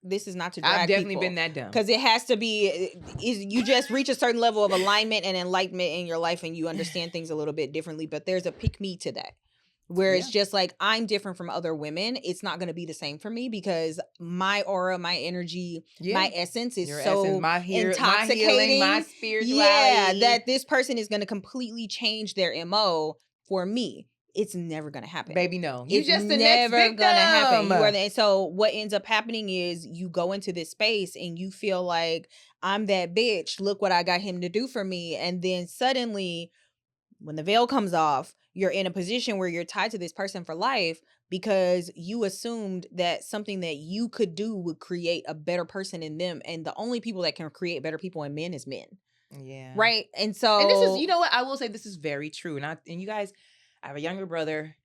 this is not to drag I've definitely people, been that dumb, because it has to be, you just reach a certain level of alignment and enlightenment in your life and you understand things a little bit differently, but there's a pick me to that. Where it's just like, I'm different from other women. It's not going to be the same for me because my aura, my energy, my essence is so intoxicating. My healing, my spirituality. Yeah, that this person is going to completely change their MO for me. It's never going to happen. Baby, no. You're just the next victim. Never going to happen. And so what ends up happening is you go into this space and you feel like, I'm that bitch. Look what I got him to do for me. And then suddenly, when the veil comes off, you're in a position where you're tied to this person for life because you assumed that something that you could do would create a better person in them. And the only people that can create better people in men is men. Yeah. Right. And so, and this is, you know what? I will say this is very true. And you guys, I have a younger brother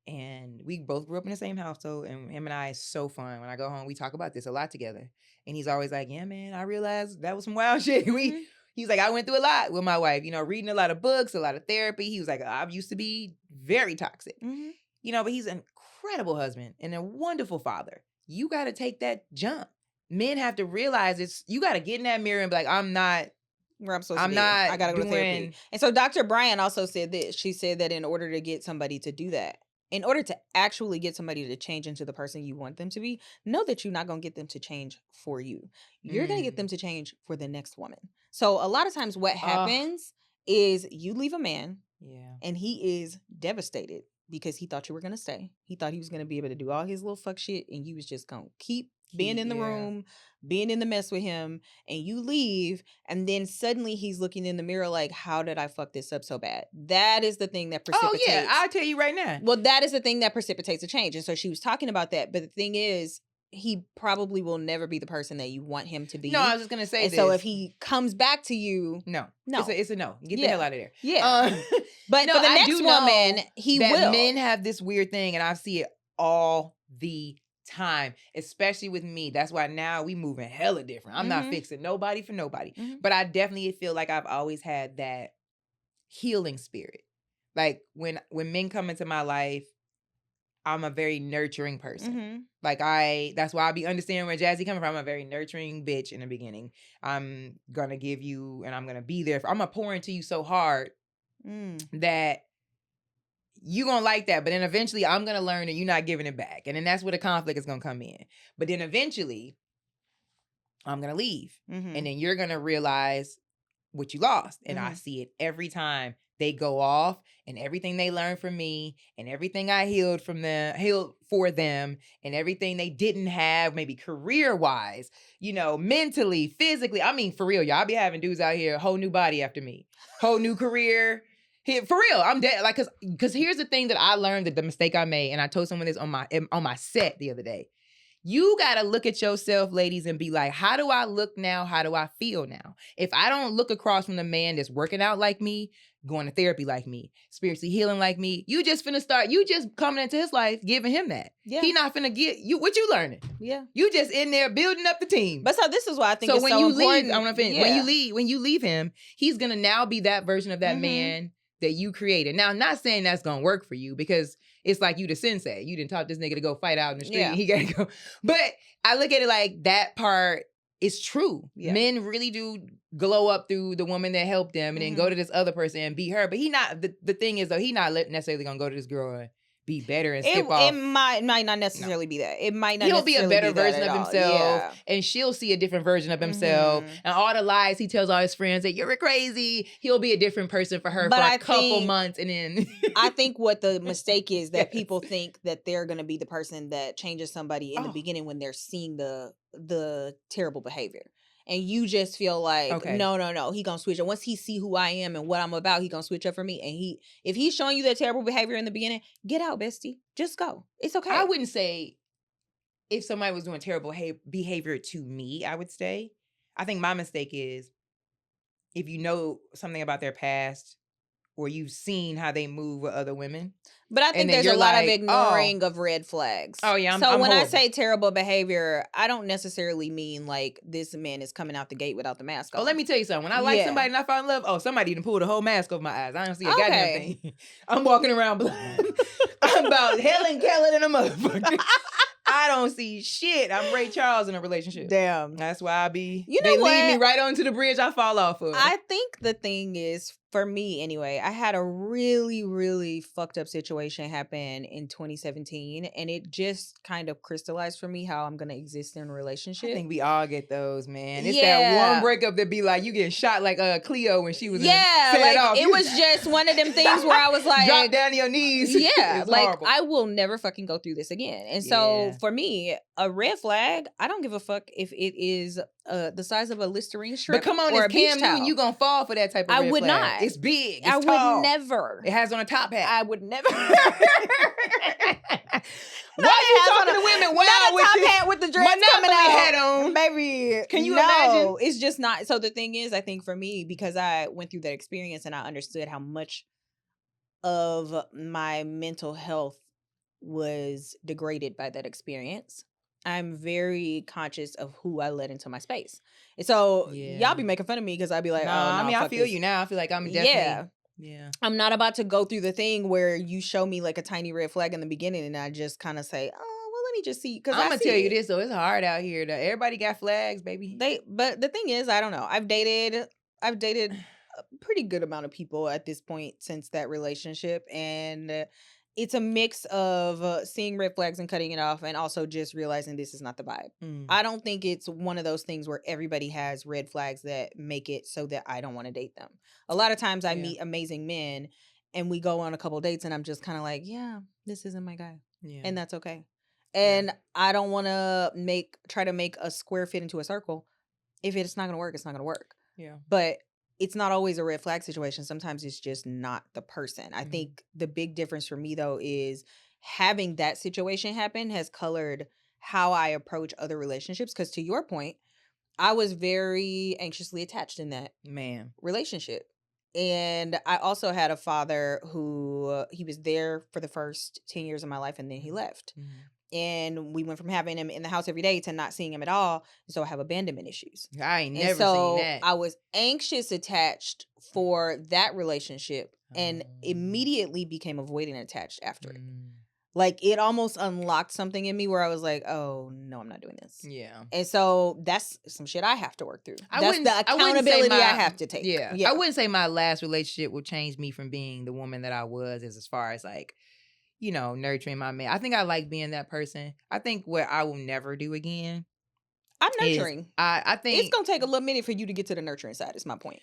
and we both grew up in the same household, and him and I is so fun. When I go home, we talk about this a lot together. And he's always like, yeah, man, I realized that was some wild shit. He's like, I went through a lot with my wife, reading a lot of books, a lot of therapy. He was like, I used to be very toxic, but he's an incredible husband and a wonderful father. You got to take that jump. Men have to realize you got to get in that mirror and be like, I'm not where I'm supposed to be. I got to go to therapy. And so Dr. Bryan also said this. She said that in order to get somebody to do that, in order to actually get somebody to change into the person you want them to be, know that you're not going to get them to change for you. You're going to get them to change for the next woman. So a lot of times what happens is you leave a man and he is devastated because he thought you were going to stay. He thought he was going to be able to do all his little fuck shit and you was just going to keep being in the room, being in the mess with him, and you leave, and then suddenly he's looking in the mirror like, how did I fuck this up so bad? That is the thing that precipitates. Oh yeah, I'll tell you right now. Well, that is the thing that precipitates a change. And so she was talking about that, but the thing is, he probably will never be the person that you want him to be. No, I was just gonna say. And so if he comes back to you, no, it's a no. Get the hell out of there. Yeah, but for the next woman, he will. Men have this weird thing, and I see it all the time, especially with me. That's why now we moving hella different. I'm not fixing nobody for nobody, but I definitely feel like I've always had that healing spirit. Like when men come into my life, I'm a very nurturing person. Like that's why I be understanding where Jazzy coming from. I'm a very nurturing bitch in the beginning. I'm gonna give you, and I'm gonna be there. I'm gonna pour into you so hard that you gonna like that, but then eventually I'm gonna learn that you're not giving it back, and then that's where the conflict is gonna come in. But then eventually I'm gonna leave, and then you're gonna realize what you lost. And I see it every time they go off, and everything they learned from me, and everything I healed for them, and everything they didn't have, maybe career wise, mentally, physically. I mean, for real, y'all be having dudes out here, whole new body after me, whole new career. For real, I'm dead. Like, cause here's the thing that I learned, that the mistake I made, and I told someone this on my set the other day. You gotta look at yourself, ladies, and be like, how do I look now? How do I feel now? If I don't look across from the man that's working out like me, going to therapy like me, spiritually healing like me. You just coming into his life, giving him that. Yeah. He not finna get you what you learning. Yeah. You just in there building up the team. But so this is why I think so it's when so you important. leave, I want to finish. Yeah. When you leave him, he's gonna now be that version of that man that you created. Now, I'm not saying that's gonna work for you because it's like you the sensei. You didn't taught this nigga to go fight out in the street. Yeah. He gotta go. But I look at it like that part is true. Yeah. Men really do glow up through the woman that helped them and then go to this other person and beat her. But he not the thing is though, he not necessarily gonna go to this girl and be better and skip off. It might not necessarily be that. It might not. He'll be a better version of himself, yeah. and she'll see a different version of himself. And all the lies he tells all his friends that you're crazy, he'll be a different person for her for a couple months, and then I think what the mistake is that people think that they're gonna be the person that changes somebody in the beginning when they're seeing the terrible behavior. And you just feel like, no, he gonna switch. And once he see who I am and what I'm about, he gonna switch up for me. And if he's showing you that terrible behavior in the beginning, get out, bestie. Just go. It's okay. I wouldn't say if somebody was doing terrible behavior to me, I would say. I think my mistake is if you know something about their past or you've seen how they move with other women. But I think there's a lot of ignoring of red flags. Oh, yeah. I'm when horrible. I say terrible behavior, I don't necessarily mean like this man is coming out the gate without the mask on. Oh, let me tell you something. When I like somebody and I fall in love, somebody done pulled the whole mask over my eyes. I don't see a goddamn thing. I'm walking around blind. I'm about Helen Keller than a motherfucker. I don't see shit. I'm Ray Charles in a relationship. Damn. That's why I be. You know they what? lead me right onto the bridge I fall off of. I think the thing is, for me anyway, I had a really, really fucked up situation happen in 2017. And it just kind of crystallized for me how I'm going to exist in a relationship. I think we all get those, man. It's that one breakup that be like, you getting shot like Cleo when she was like it was just one of them things where I was like. Drop down to your knees. Yeah. Like horrible. I will never fucking go through this again. And so for me, a red flag, I don't give a fuck if it is the size of a Listerine strip. But come on, it's Cam Newton. You gonna fall for that type of red flag. I would not. It's big. It's I tall. would never. It has on a top hat. I would never. Why are you talking to women? Not a top hat with the dress coming out. Hat on. Baby, can you imagine? It's just not. So the thing is, I think for me, because I went through that experience and I understood how much of my mental health was degraded by that experience, I'm very conscious of who I let into my space. And so y'all be making fun of me because I'd be like, I mean, I feel you now. I feel like I'm definitely. Yeah. I'm not about to go through the thing where you show me like a tiny red flag in the beginning and I just kind of say, oh, well, let me just see. Because I'm going to tell you this, though. It's hard out here. Everybody got flags, baby. But the thing is, I don't know. I've dated a pretty good amount of people at this point since that relationship. And it's a mix of seeing red flags and cutting it off and also just realizing this is not the vibe. I don't think it's one of those things where everybody has red flags that make it so that I don't want to date them. A lot of times I meet amazing men and we go on a couple dates and I'm just kind of like, yeah, this isn't my guy. Yeah. And that's okay. And I don't want to try to make a square fit into a circle. If it's not going to work, it's not going to work. Yeah. But it's not always a red flag situation. Sometimes it's just not the person. I think the big difference for me, though, is having that situation happen has colored how I approach other relationships. Because to your point, I was very anxiously attached in that relationship. And I also had a father who he was there for the first 10 years of my life and then he left. And we went from having him in the house every day to not seeing him at all. So I have abandonment issues. I ain't never seen that. I was anxious attached for that relationship and immediately became avoidant attached after it. Like it almost unlocked something in me where I was like, oh, no, I'm not doing this. Yeah. And so that's some shit I have to work through. That's the accountability I have to take. Yeah. I wouldn't say my last relationship will change me from being the woman that I was as far as like, you know, nurturing my man. I think I like being that person. I think what I will never do again. I'm nurturing. I think it's gonna take a little minute for you to get to the nurturing side. Is my point.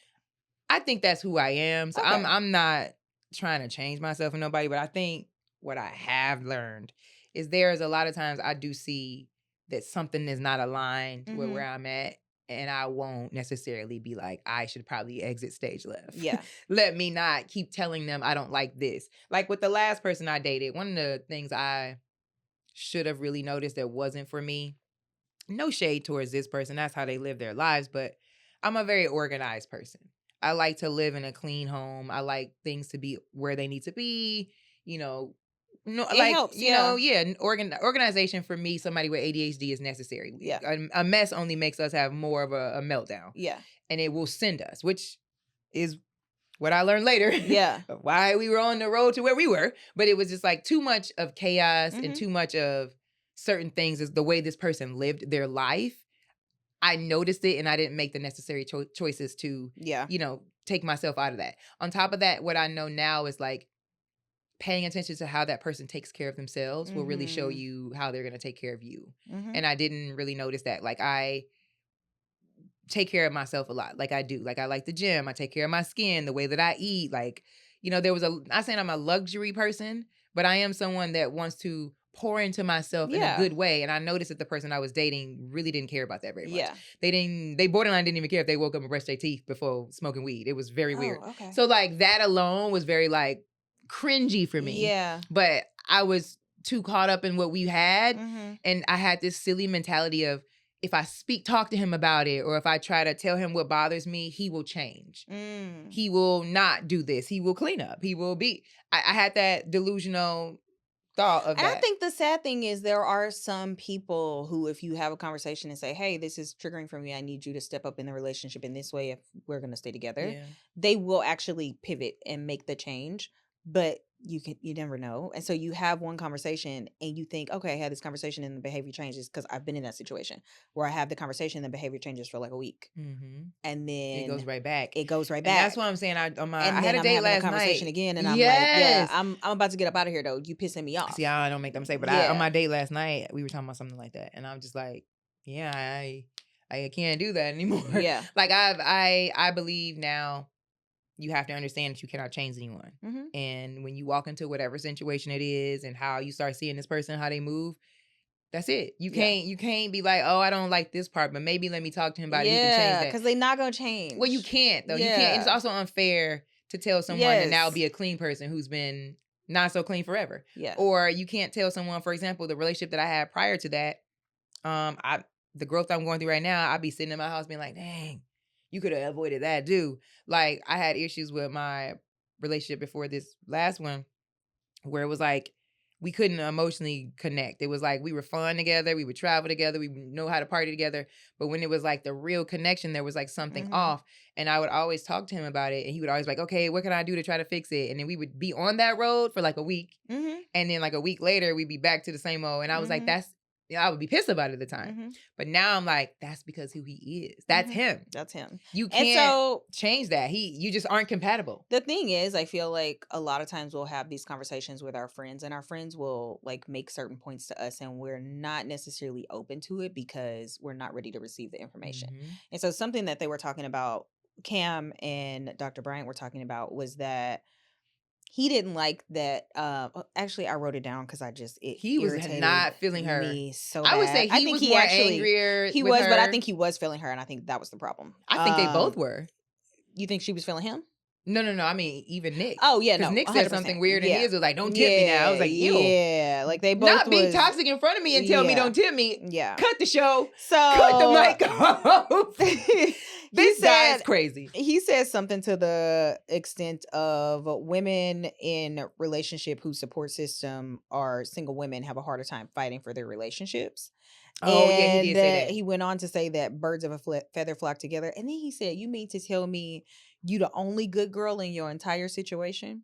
I think that's who I am. So I'm not trying to change myself for nobody, but I think what I have learned is there's a lot of times I do see that something is not aligned with where I'm at. And I won't necessarily be like, I should probably exit stage left. Yeah. Let me not keep telling them I don't like this. Like with the last person I dated, one of the things I should have really noticed that wasn't for me, no shade towards this person. That's how they live their lives. But I'm a very organized person. I like to live in a clean home. I like things to be where they need to be, you know. No, It like, helps, yeah. organization for me, somebody with ADHD is necessary. Yeah. A mess only makes us have more of a meltdown. Yeah. And it will send us, which is what I learned later. Yeah. Why we were on the road to where we were. But it was just like too much of chaos and too much of certain things is the way this person lived their life. I noticed it and I didn't make the necessary choices to, take myself out of that. On top of that, what I know now is like paying attention to how that person takes care of themselves will really show you how they're going to take care of you. And I didn't really notice that. Like I take care of myself a lot. Like I do. Like I like the gym. I take care of my skin, the way that I eat. Like, not saying I'm a luxury person, but I am someone that wants to pour into myself in a good way. And I noticed that the person I was dating really didn't care about that very much. Yeah. They borderline didn't even care if they woke up and brushed their teeth before smoking weed. It was very weird. Okay. So like that alone was very like cringy for me. Yeah. But I was too caught up in what we had. And I had this silly mentality of, if I talk to him about it, or if I try to tell him what bothers me, he will change. He will not do this. He will clean up. He will be. I had that delusional thought of that. And I think the sad thing is there are some people who, if you have a conversation and say, hey, this is triggering for me, I need you to step up in the relationship in this way if we're going to stay together, they will actually pivot and make the change. But you never know. And so you have one conversation and you think, okay, I had this conversation and the behavior changes, because I've been in that situation where I have the conversation and the behavior changes for like a week. And then it goes right back. It goes right And back. that's why I'm saying I had a I'm date having last a conversation night again, and I'm like, yeah, I'm about to get up out of here though. You pissing me off. See, I don't make them say, but on my date last night, we were talking about something like that, and I'm just like, yeah, I can't do that anymore. Yeah. Like I believe now you have to understand that you cannot change anyone. And when you walk into whatever situation it is and how you start seeing this person, how they move, that's it. You can't be like, oh, I don't like this part, but maybe let me talk to him about it. He can change that. Because they're not going to change. Well, you can't though. You can't. And it's also unfair to tell someone to now be a clean person who's been not so clean forever. Yeah. Or you can't tell someone, for example, the relationship that I had prior to that, the growth I'm going through right now, I'd be sitting in my house being like, dang, you could have avoided that, dude. Like I had issues with my relationship before this last one where it was like we couldn't emotionally connect. It was like we were fun together, we would travel together, we know how to party together. But when it was like the real connection, there was like something off. And I would always talk to him about it. And he would always be like, okay, what can I do to try to fix it? And then we would be on that road for like a week. And then like a week later, we'd be back to the same old. And I was like, I would be pissed about it at the time. But now I'm like, that's because who he is. That's him. That's him. You can't change that. You just aren't compatible. The thing is, I feel like a lot of times we'll have these conversations with our friends, and our friends will like make certain points to us, and we're not necessarily open to it because we're not ready to receive the information. And so something that they were talking about, Cam and Dr. Bryant were talking about, was that he didn't like that. Actually, I wrote it down because he was not feeling her. Me so bad. I would say he was more angrier. He was, but I think he was feeling her, and I think that was the problem. I think they both were. You think she was feeling him? No. I mean, even Nick. Oh yeah, no. Because Nick said something weird, and his was like, "Don't tip me now." I was like, "Ew." Yeah, like they both not be toxic in front of me and tell me don't tip me. Yeah, cut the show. So cut the mic off. This guy's crazy. He said something to the extent of women in relationship whose support system are single women have a harder time fighting for their relationships. Oh, yeah, he did say that. He went on to say that birds of a feather flock together. And then he said, you mean to tell me you the only good girl in your entire situation?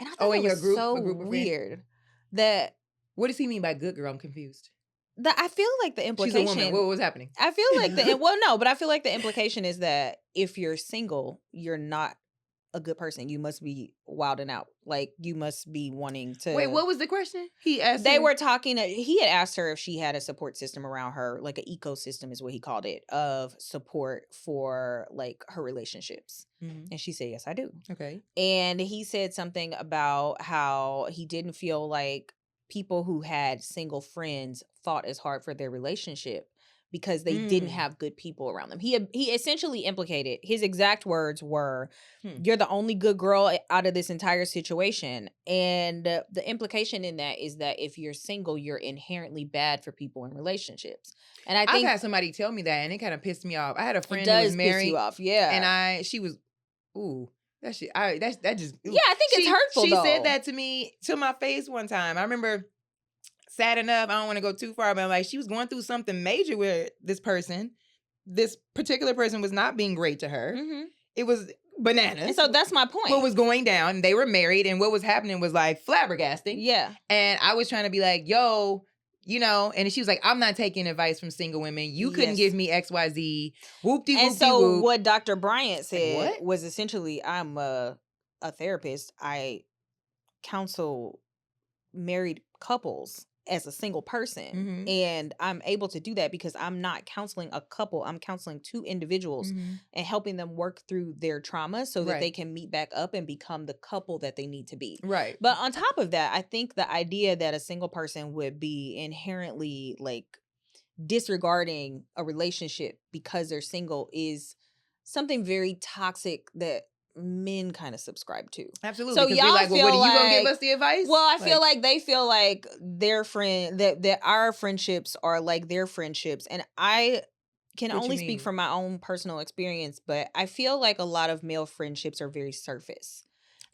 And I thought in that your was group, so a group of weird. That what does he mean by good girl? I'm confused. I feel like the implication. She's a woman. What was happening? I feel like but I feel like the implication is that if you're single, you're not a good person. You must be wilding out. Like you must be wanting to. Wait, what was the question? He asked. They were talking. He had asked her if she had a support system around her, like an ecosystem is what he called it, of support for like her relationships. And she said, "Yes, I do." Okay. And he said something about how he didn't feel like people who had single friends fought as hard for their relationship because they didn't have good people around them. He essentially implicated, his exact words were, you're the only good girl out of this entire situation. And the implication in that is that if you're single, you're inherently bad for people in relationships. And I've had somebody tell me that, and it kind of pissed me off. I had a friend who was piss married. you off, yeah. And she was ooh, that shit. That just. Ooh. Yeah, I think it's hurtful. She though. said that to me to my face one time. I remember. Sad enough, I don't want to go too far, but like she was going through something major with this person. This particular person was not being great to her. Mm-hmm. It was bananas. And so that's my point. What was going down? They were married, and what was happening was like flabbergasting. Yeah. And I was trying to be like, yo, you know, and she was like, I'm not taking advice from single women. You couldn't give me XYZ. Whoop-de-whoop-de-whoop. And so what Dr. Bryant said What? was essentially, I'm a therapist. I counsel married couples as a single person. Mhm. And I'm able to do that because I'm not counseling a couple. I'm counseling two individuals Mhm. and helping them work through their trauma so that Right. they can meet back up and become the couple that they need to be. Right. But on top of that, I think the idea that a single person would be inherently like disregarding a relationship because they're single is something very toxic that men kind of subscribe to. Absolutely. So Because y'all like, well, feel what are you gonna give like- us the advice? Well, I feel like they feel like their friend that our friendships are like their friendships, and I can What you only speak mean? from my own personal experience, but I feel like a lot of male friendships are very surface.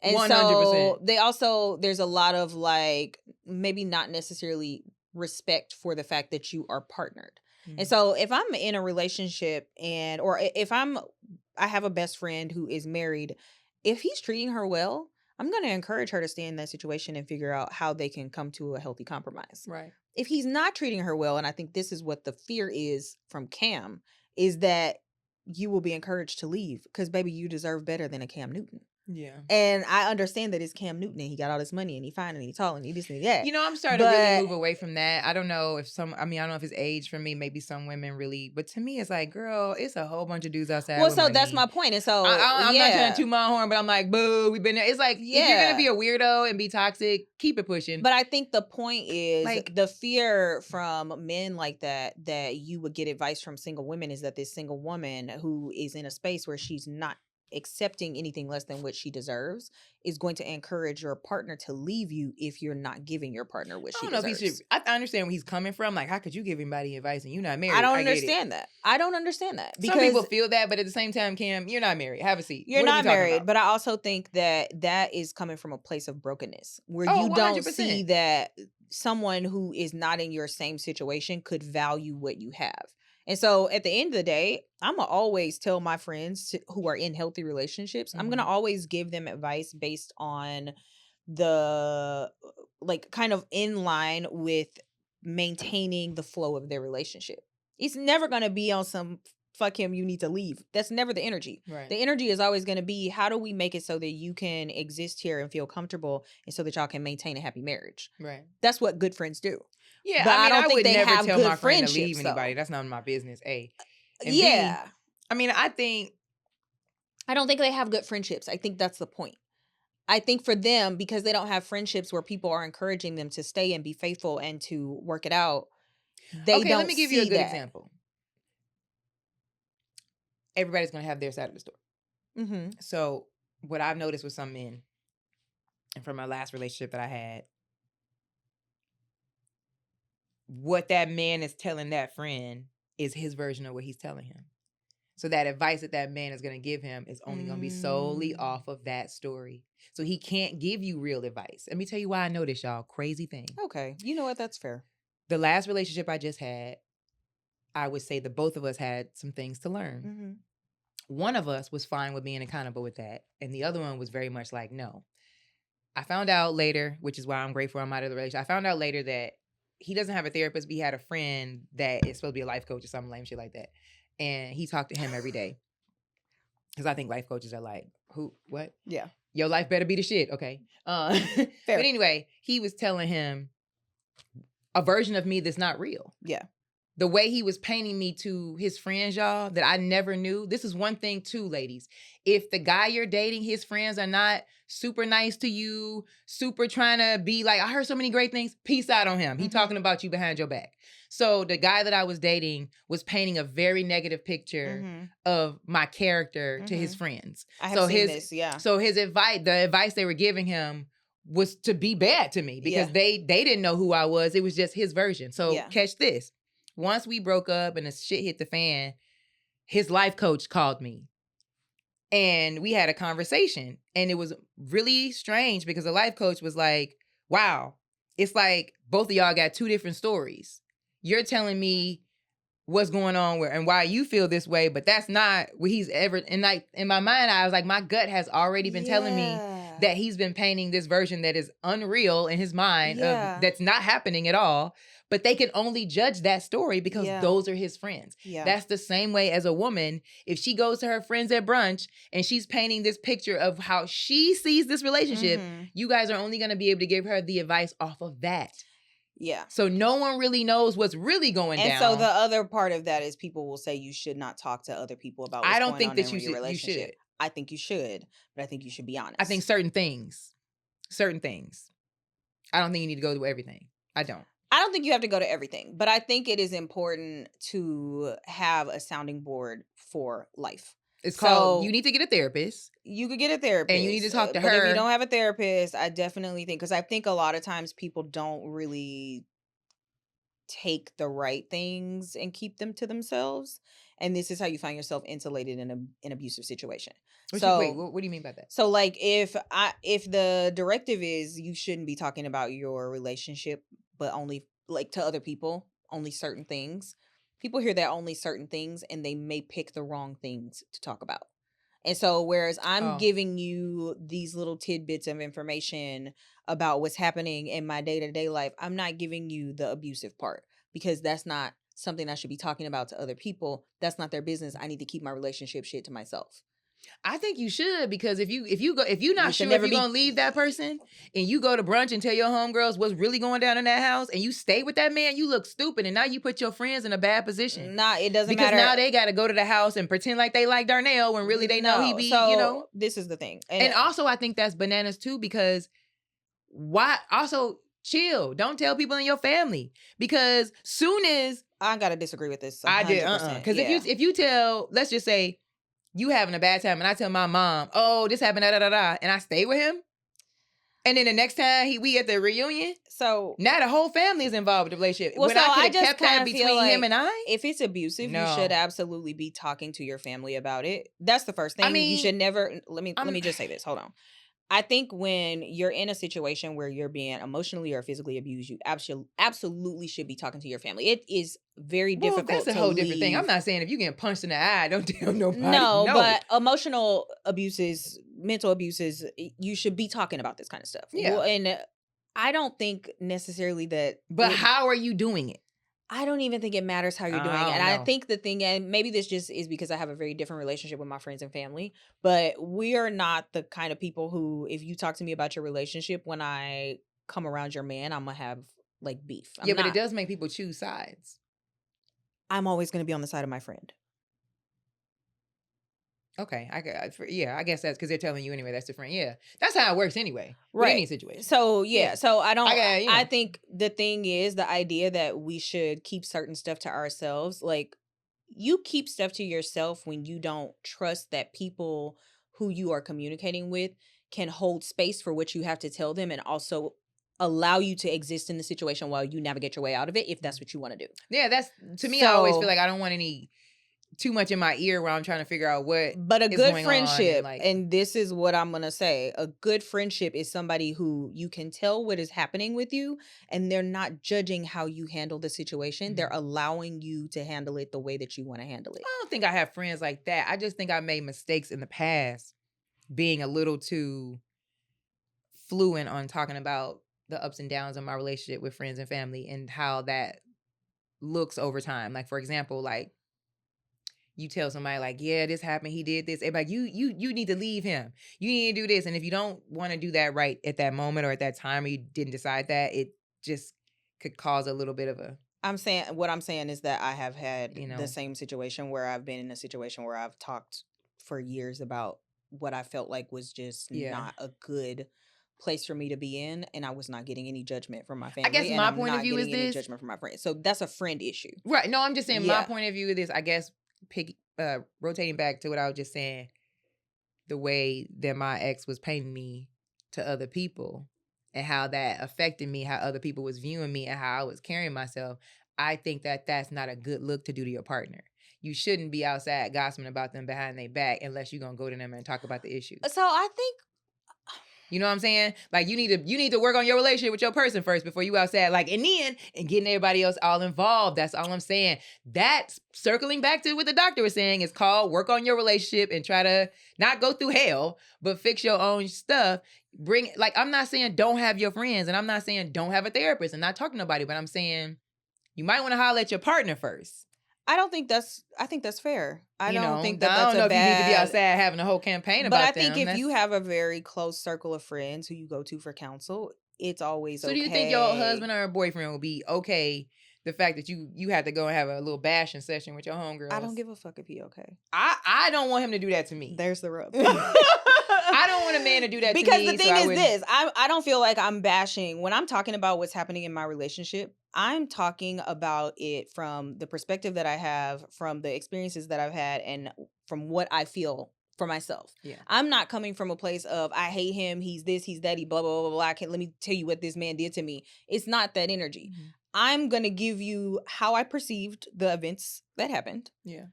And 100%. so they also, there's a lot of like maybe not necessarily respect for the fact that you are partnered. And so if I'm in a relationship or if I have a best friend who is married, if he's treating her well, I'm going to encourage her to stay in that situation and figure out how they can come to a healthy compromise. Right. If he's not treating her well, and I think this is what the fear is from Cam, is that you will be encouraged to leave because, baby, you deserve better than a Cam Newton. Yeah. And I understand that it's Cam Newton and he got all this money and he fine and he tall and he this and he that. You know, I'm starting to really move away from that. I don't know if I don't know if it's age for me. Maybe some women really, but to me, it's like, girl, it's a whole bunch of dudes outside. Well, with so money. that's my point. And so I'm not trying to toot my horn, but I'm like, boo, we've been there. It's like, if you're gonna be a weirdo and be toxic, keep it pushing. But I think the point is like, the fear from men like that you would get advice from single women is that this single woman who is in a space where she's not accepting anything less than what she deserves is going to encourage your partner to leave you if you're not giving your partner what she deserves. I understand where he's coming from. Like, how could you give anybody advice and you're not married? I don't understand that. I don't understand that. Because some people feel that, but at the same time, Cam, you're not married. Have a seat. You're not married, but I also think that is coming from a place of brokenness where you 100%. don't see that someone who is not in your same situation could value what you have. And so at the end of the day, I'm going to always tell my friends who are in healthy relationships, I'm going to always give them advice based on the like kind of in line with maintaining the flow of their relationship. It's never going to be on some fuck him, you need to leave. That's never the energy. Right. The energy is always going to be, how do we make it so that you can exist here and feel comfortable and so that y'all can maintain a happy marriage? Right. That's what good friends do. Yeah, but I don't think would they never have tell good my friend to leave friendships, anybody. though. That's none of my business. A. And Yeah. B, I mean, I don't think they have good friendships. I think that's the point. I think for them, because they don't have friendships where people are encouraging them to stay and be faithful and to work it out, they don't. Let me give you a good example. Everybody's going to have their side of the story. Mm-hmm. So what I've noticed with some men, and from my last relationship that I had, what that man is telling that friend is his version of what he's telling him. So that advice that man is going to give him is only going to be solely off of that story. So he can't give you real advice. Let me tell you why I know this, y'all. Crazy thing. Okay. You know what? That's fair. The last relationship I just had, I would say that both of us had some things to learn. Mm-hmm. One of us was fine with being accountable with that. And the other one was very much like, no. I found out later, which is why I'm grateful I'm out of the relationship. I found out later that he doesn't have a therapist, but he had a friend that is supposed to be a life coach or some lame shit like that. And he talked to him every day. Because I think life coaches are like, who, what? Yeah. Your life better be the shit. Okay. But anyway, he was telling him a version of me that's not real. Yeah. The way he was painting me to his friends, y'all, that I never knew. This is one thing too, ladies. If the guy you're dating, his friends are not super nice to you, super trying to be like, I heard so many great things, peace out on him. He talking about you behind your back. So the guy that I was dating was painting a very negative picture of my character to his friends. I have seen this, yeah. So his advice, the advice they were giving him was to be bad to me because they didn't know who I was. It was just his version. So catch this. Once we broke up and the shit hit the fan, his life coach called me. And we had a conversation, and it was really strange because the life coach was like, wow, it's like both of y'all got two different stories. You're telling me what's going on and why you feel this way, but that's not what he's ever. And like in my mind, I was like, my gut has already been telling me that he's been painting this version that is unreal in his mind of that's not happening at all. But they can only judge that story because those are his friends. That's the same way as a woman. If she goes to her friends at brunch and she's painting this picture of how she sees this relationship, you guys are only going to be able to give her the advice off of that. Yeah. So no one really knows what's really going down. And so the other part of that is people will say you should not talk to other people about what's going on in your relationship. You should. I think you should, but I think you should be honest. I think certain things. I don't think you need to go to everything. I don't think you have to go to everything, but I think it is important to have a sounding board for life. It's called, you need to get a therapist. You could get a therapist. And you need to talk to her. But if you don't have a therapist, I definitely think, because I think a lot of times people don't really take the right things and keep them to themselves. And this is how you find yourself insulated in an abusive situation. Wait, what do you mean by that? So like if the directive is you shouldn't be talking about your relationship, but only like to other people, only certain things. People hear that only certain things and they may pick the wrong things to talk about. And so whereas I'm giving you these little tidbits of information about what's happening in my day-to-day life, I'm not giving you the abusive part, because that's not something I should be talking about to other people. That's not their business. I need to keep my relationship shit to myself. I think you should, because if you're not sure if you're gonna leave that person and you go to brunch and tell your homegirls what's really going down in that house and you stay with that man, you look stupid, and now you put your friends in a bad position. Nah, it doesn't because matter. Now they got to go to the house and pretend like they like Darnell when really they know he be. So this is the thing, and also I think that's bananas too, because why? Also, chill. Don't tell people in your family, because soon as I gotta disagree with this. 100%. I did, because if you tell, let's just say, you having a bad time, and I tell my mom, oh, this happened, and I stay with him, and then the next time we at the reunion, so now the whole family is involved with the relationship. Well, when so I just kept that between him and I. If it's abusive, you should absolutely be talking to your family about it. That's the first thing. I mean, you should never. Let me just say this. Hold on. I think when you're in a situation where you're being emotionally or physically abused, you absolutely should be talking to your family. It is very difficult. That's a whole different thing. I'm not saying if you get punched in the eye, don't tell nobody. No, but emotional abuses, mental abuses, you should be talking about this kind of stuff. Yeah. And I don't think necessarily that. But how are you doing it? I don't even think it matters how you're doing it. And I think the thing, and maybe this just is because I have a very different relationship with my friends and family, but we are not the kind of people who, if you talk to me about your relationship, when I come around your man, I'm going to have like beef. But it does make people choose sides. I'm always going to be on the side of my friend. Okay, I guess that's because they're telling you anyway. That's different. Yeah, that's how it works anyway. Right. With any situation. So so I think the thing is the idea that we should keep certain stuff to ourselves. Like, you keep stuff to yourself when you don't trust that people who you are communicating with can hold space for what you have to tell them, and also allow you to exist in the situation while you navigate your way out of it, if that's what you want to do. Yeah, that's, to me, I always feel like I don't want any too much in my ear where I'm trying to figure out what. But a good friendship, and this is what I'm gonna say, a good friendship is somebody who you can tell what is happening with you, and they're not judging how you handle the situation. Mm-hmm. They're allowing you to handle it the way that you want to handle it. I don't think I have friends like that. I just think I made mistakes in the past, being a little too fluent on talking about the ups and downs of my relationship with friends and family and how that looks over time. Like, for example, like, you tell somebody like, yeah, this happened, he did this. Everybody, you need to leave him. You need to do this. And if you don't want to do that right at that moment or at that time, or you didn't decide that, it just could cause a little bit of a. What I'm saying is that I have had the same situation where I've been in a situation where I've talked for years about what I felt like was just not a good place for me to be in, and I was not getting any judgment from my family. I guess my point of view is this. Judgment from my friends. So that's a friend issue. Right. No, I'm just saying my point of view is this, I guess. Rotating back to what I was just saying, the way that my ex was painting me to other people and how that affected me, how other people was viewing me and how I was carrying myself, I think that that's not a good look to do to your partner. you shouldn't be outside gossiping about them behind their back unless you're gonna go to them and talk about the issue. So I think, you know what I'm saying? Like you need to work on your relationship with your person first before you outside. Like and getting everybody else all involved. That's all I'm saying. That's circling back to what the doctor was saying. It's called work on your relationship and try to not go through hell, but fix your own stuff. I'm not saying don't have your friends, and I'm not saying don't have a therapist and not talk to nobody, but I'm saying you might want to holler at your partner first. I think that's fair. I don't think I don't know if you need to be outside having a whole campaign about them. But I think if you have a very close circle of friends who you go to for counsel, it's always okay. So do you think your husband or boyfriend will be okay the fact that you had to go and have a little bashing session with your homegirls? I don't give a fuck if he okay. I don't want him to do that to me. There's the rub. I don't want a man to do that to me. Because the thing is this, I don't feel like I'm bashing. When I'm talking about what's happening in my relationship, I'm talking about it from the perspective that I have, from the experiences that I've had, and from what I feel for myself. Yeah. I'm not coming from a place of, I hate him, he's this, he's that, he blah, blah, blah, blah. Let me tell you what this man did to me. It's not that energy. Mm-hmm. I'm going to give you how I perceived the events that happened. Yeah.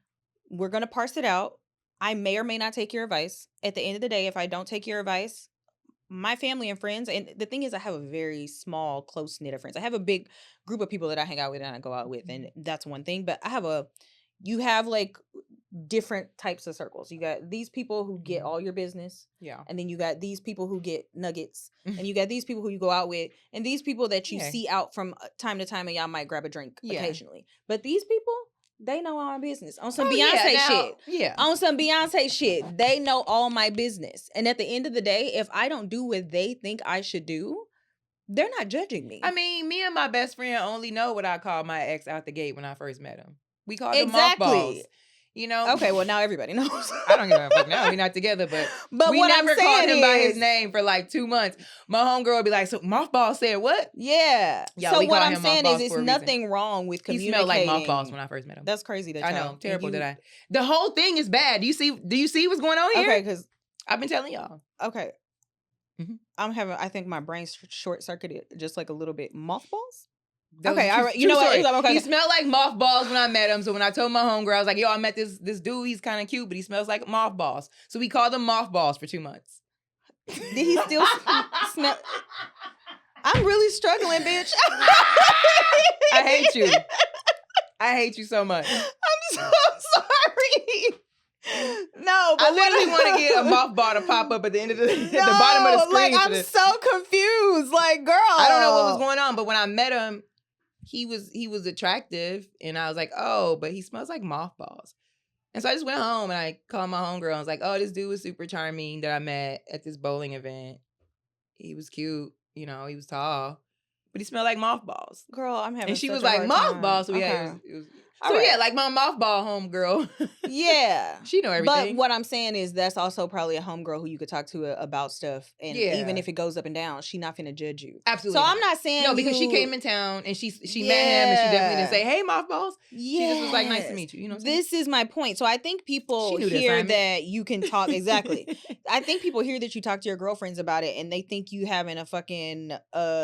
We're going to parse it out. I may or may not take your advice. At the end of the day, if I don't take your advice, my family and friends, and the thing is, I have a very small, close-knit of friends. I have a big group of people that I hang out with and I go out with, and that's one thing. But you have like different types of circles. You got these people who get all your business. Yeah. And then you got these people who get nuggets. And you got these people who you go out with. And these people that you see out from time to time and y'all might grab a drink occasionally. But these people, they know all my business. On some Beyonce shit. Yeah. On some Beyonce shit. They know all my business. And at the end of the day, if I don't do what they think I should do, they're not judging me. I mean, me and my best friend only know what I called my ex out the gate when I first met him. We called him mothballs. You know? Okay, well, now everybody knows. I don't give a fuck now. We're not together, but we what never I'm saying called him by his name for like 2 months. My homegirl would be like, so Mothball said what? Yeah. So what I'm saying is it's nothing wrong with communicating. He smelled like mothballs when I first met him. That's crazy. I know. Terrible that I... The whole thing is bad. Do you see what's going on here? Okay, because... I've been telling y'all. Okay. Mm-hmm. I think my brain's short-circuited just like a little bit. Mothballs? Okay, you know what? Okay. He smelled like mothballs when I met him. So when I told my homegirl, I was like, yo, I met this dude. He's kind of cute, but he smells like mothballs. So we called him mothballs for 2 months. Did he still smell? I'm really struggling, bitch. I hate you. I hate you so much. I'm so sorry. No, but I literally want to get a mothball to pop up at the end of the bottom of the screen. Like, I'm so confused. Like, girl, I don't know what was going on, but when I met him, he was attractive, and I was like, oh, but he smells like mothballs. And so I just went home and I called my homegirl and was like, oh, this dude was super charming that I met at this bowling event. He was cute, you know, he was tall, but he smelled like mothballs. Girl, I'm having. And she was like, mothballs. So it was so right. Yeah, like my mothball homegirl. Yeah. She know everything. But what I'm saying is that's also probably a homegirl who you could talk to about stuff. And even if it goes up and down, she not finna judge you. Absolutely. So I'm not saying no, because she came in town and she met him and she definitely didn't say, hey, mothballs. Yeah. She just was like, nice to meet you. You know what I'm saying? This is my point. So I think people hear that you can talk. Exactly. I think people hear that you talk to your girlfriends about it and they think you having a fucking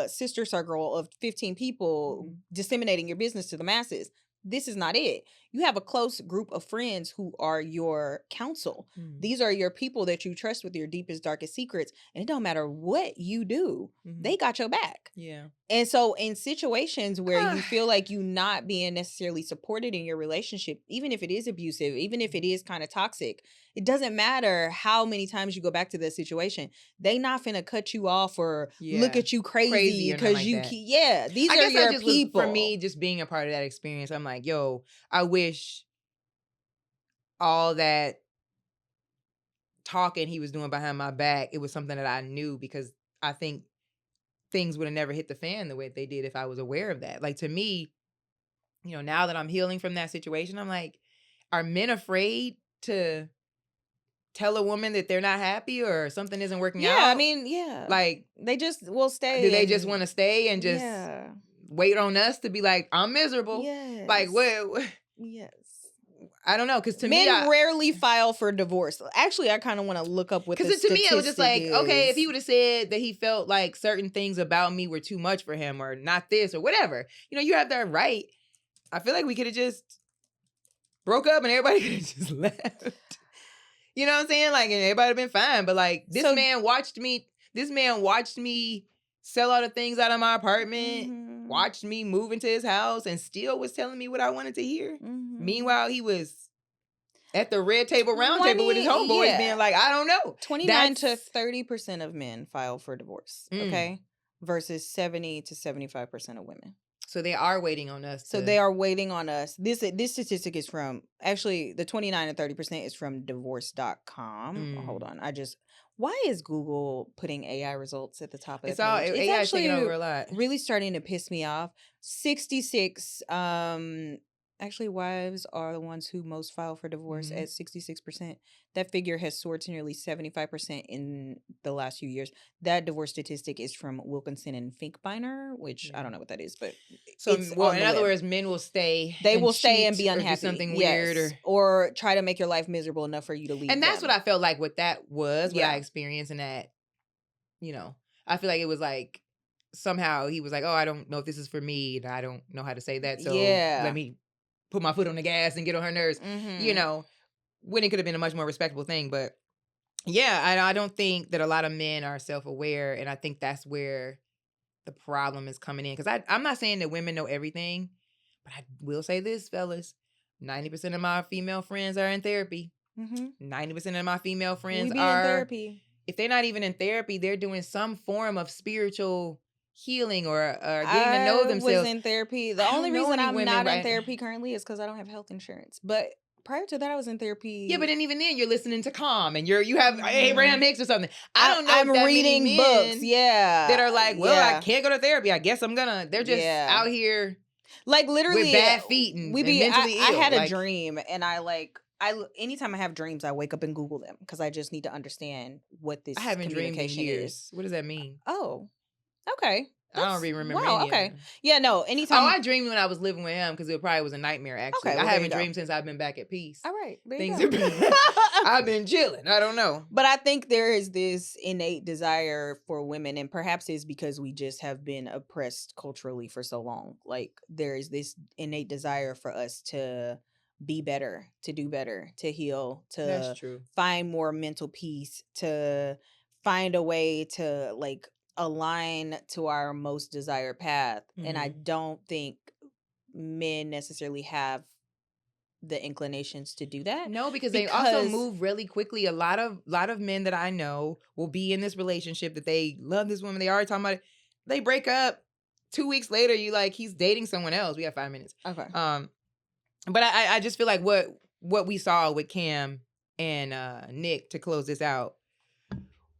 sister circle of 15 people disseminating your business to the masses. This is not it. You have a close group of friends who are your counsel. These are your people that you trust with your deepest, darkest secrets. And it don't matter what you do, they got your back. Yeah. And so in situations where you feel like you not being necessarily supported in your relationship, even if it is abusive, even if it is kind of toxic, it doesn't matter how many times you go back to that situation. They not finna cut you off or look at you crazy because like you these are your people. For me, just being a part of that experience, I'm like, yo, I wish all that talking he was doing behind my back, it was something that I knew, because I think things would have never hit the fan the way they did if I was aware of that. Like, to me, you know, now that I'm healing from that situation, I'm like, are men afraid to tell a woman that they're not happy or something isn't working out? Yeah, I mean, yeah. Like, they just will stay. Do they just want to stay and just wait on us to be like, I'm miserable? Yes. Like, what? Yes. I don't know, because to me, men rarely file for divorce. Actually, I kind of want to look up what the because to me, it was just like, is. Okay, if he would have said that he felt like certain things about me were too much for him, or not this or whatever, you know, you have that right. I feel like we could have just broke up and everybody could have just left. You know what I'm saying? Like, and everybody been fine. But like, this man watched me sell all the things out of my apartment, watched me move into his house, and still was telling me what I wanted to hear. Meanwhile, he was at the red table round table with his homeboys being like, I don't know. 29 to 30% of men file for divorce, okay? Versus 70 to 75% of women. So they are waiting on us. They are waiting on us. This statistic is from, actually, the 29 and 30% is from divorce.com. Hold on. Why is Google putting AI results at the top of the page? It's actually taking over a lot. Really starting to piss me off. 66, actually, wives are the ones who most file for divorce at 66%. That figure has soared to nearly 75% in the last few years. That divorce statistic is from Wilkinson and Finkbeiner, which I don't know what that is, but in other words, men will stay. They will stay and be unhappy. Or do something weird, or try to make your life miserable enough for you to leave. And that's what I felt like. What that was, what I experienced, and that, you know, I feel like it was like somehow he was like, "Oh, I don't know if this is for me, and I don't know how to say that, so let me put my foot on the gas and get on her nerves." You know, when it could have been a much more respectable thing, but I don't think that a lot of men are self-aware, and I think that's where the problem is coming in. Because I'm not saying that women know everything, but I will say this, fellas: 90% of my female friends are in therapy. 90% of my female friends are in therapy. If they're not even in therapy, they're doing some form of spiritual healing or getting to know themselves. I was in therapy. The only reason I'm not in therapy currently is because I don't have health insurance. But prior to that, I was in therapy. Yeah, but then even then, you're listening to Calm and you have Abraham Hicks or something. I don't know. I'm reading many books. That are like, well, I can't go to therapy. I guess I'm gonna. They're just out here, like literally with bad feet and mentally ill. I had a dream, and anytime I have dreams, I wake up and Google them because I just need to understand what this communication is. What does that mean? Oh, okay. I don't really remember. Wow. Okay. Yeah. No. Anytime. Oh, I dreamed when I was living with him because it probably was a nightmare. Actually, I haven't dreamed since I've been back at peace. All right. I've been chilling. I don't know. But I think there is this innate desire for women, and perhaps it's because we just have been oppressed culturally for so long. Like there is this innate desire for us to be better, to do better, to heal, to find more mental peace, to find a way to like align to our most desired path. And I don't think men necessarily have the inclinations to do that. No, because they also move really quickly. A lot of men that I know will be in this relationship that they love this woman. They already talking about it. They break up 2 weeks later. You like, he's dating someone else. We have 5 minutes. Okay. But I just feel like what we saw with Cam and Nick, to close this out,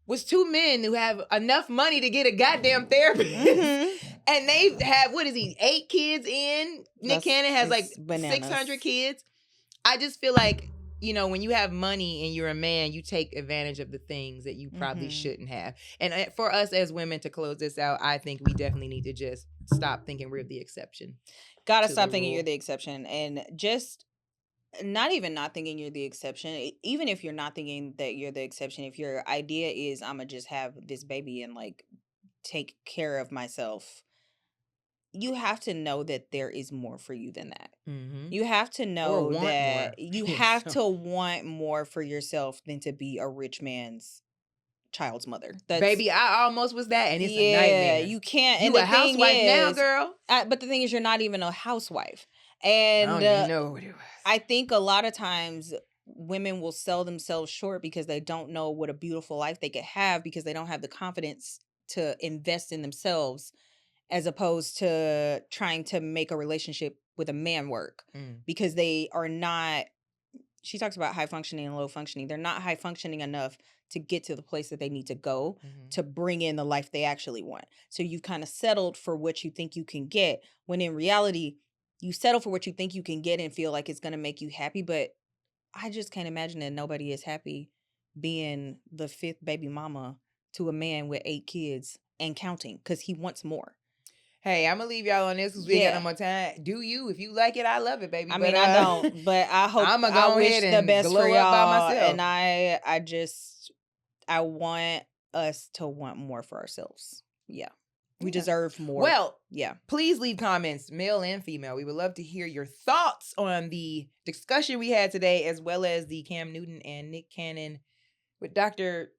was two men who have enough money to get a goddamn therapist. And they have, 8 kids in? Nick Cannon has like bananas. 600 kids. I just feel like, you know, when you have money and you're a man, you take advantage of the things that you probably shouldn't have. And for us as women, to close this out, I think we definitely need to just stop thinking we're the exception. Gotta stop thinking you're the exception. And just not thinking you're the exception. Even if you're not thinking that you're the exception, if your idea is I'm gonna just have this baby and like take care of myself, you have to know that there is more for you than that. You have to know that you have to want more for yourself than to be a rich man's child's mother. Baby, I almost was that, and it's a nightmare. You can't. You a housewife now, girl. But the thing is, you're not even a housewife. And I don't even know what it was. I think a lot of times women will sell themselves short because they don't know what a beautiful life they could have because they don't have the confidence to invest in themselves, as opposed to trying to make a relationship with a man work because they are not. She talks about high functioning and low functioning. They're not high functioning enough to get to the place that they need to go to bring in the life they actually want. So you've kind of settled for what you think you can get, when in reality, you settle for what you think you can get and feel like it's going to make you happy. But I just can't imagine that nobody is happy being the 5th baby mama to a man with 8 kids and counting, because he wants more. Hey, I'm gonna leave y'all on this because we ain't got no more time. Do you? If you like it, I love it, baby. I mean, I don't, but I hope. I'm gonna go ahead and the best for y'all. By myself. And I want us to want more for ourselves. Yeah. We deserve more. Well, yeah. Please leave comments, male and female. We would love to hear your thoughts on the discussion we had today, as well as the Cam Newton and Nick Cannon with Dr.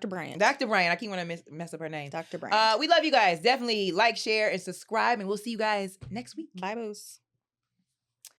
Bryant. Dr. Bryant. I keep wanting to mess up her name. Dr. Bryant. We love you guys. Definitely like, share, and subscribe, and we'll see you guys next week. Bye, boos.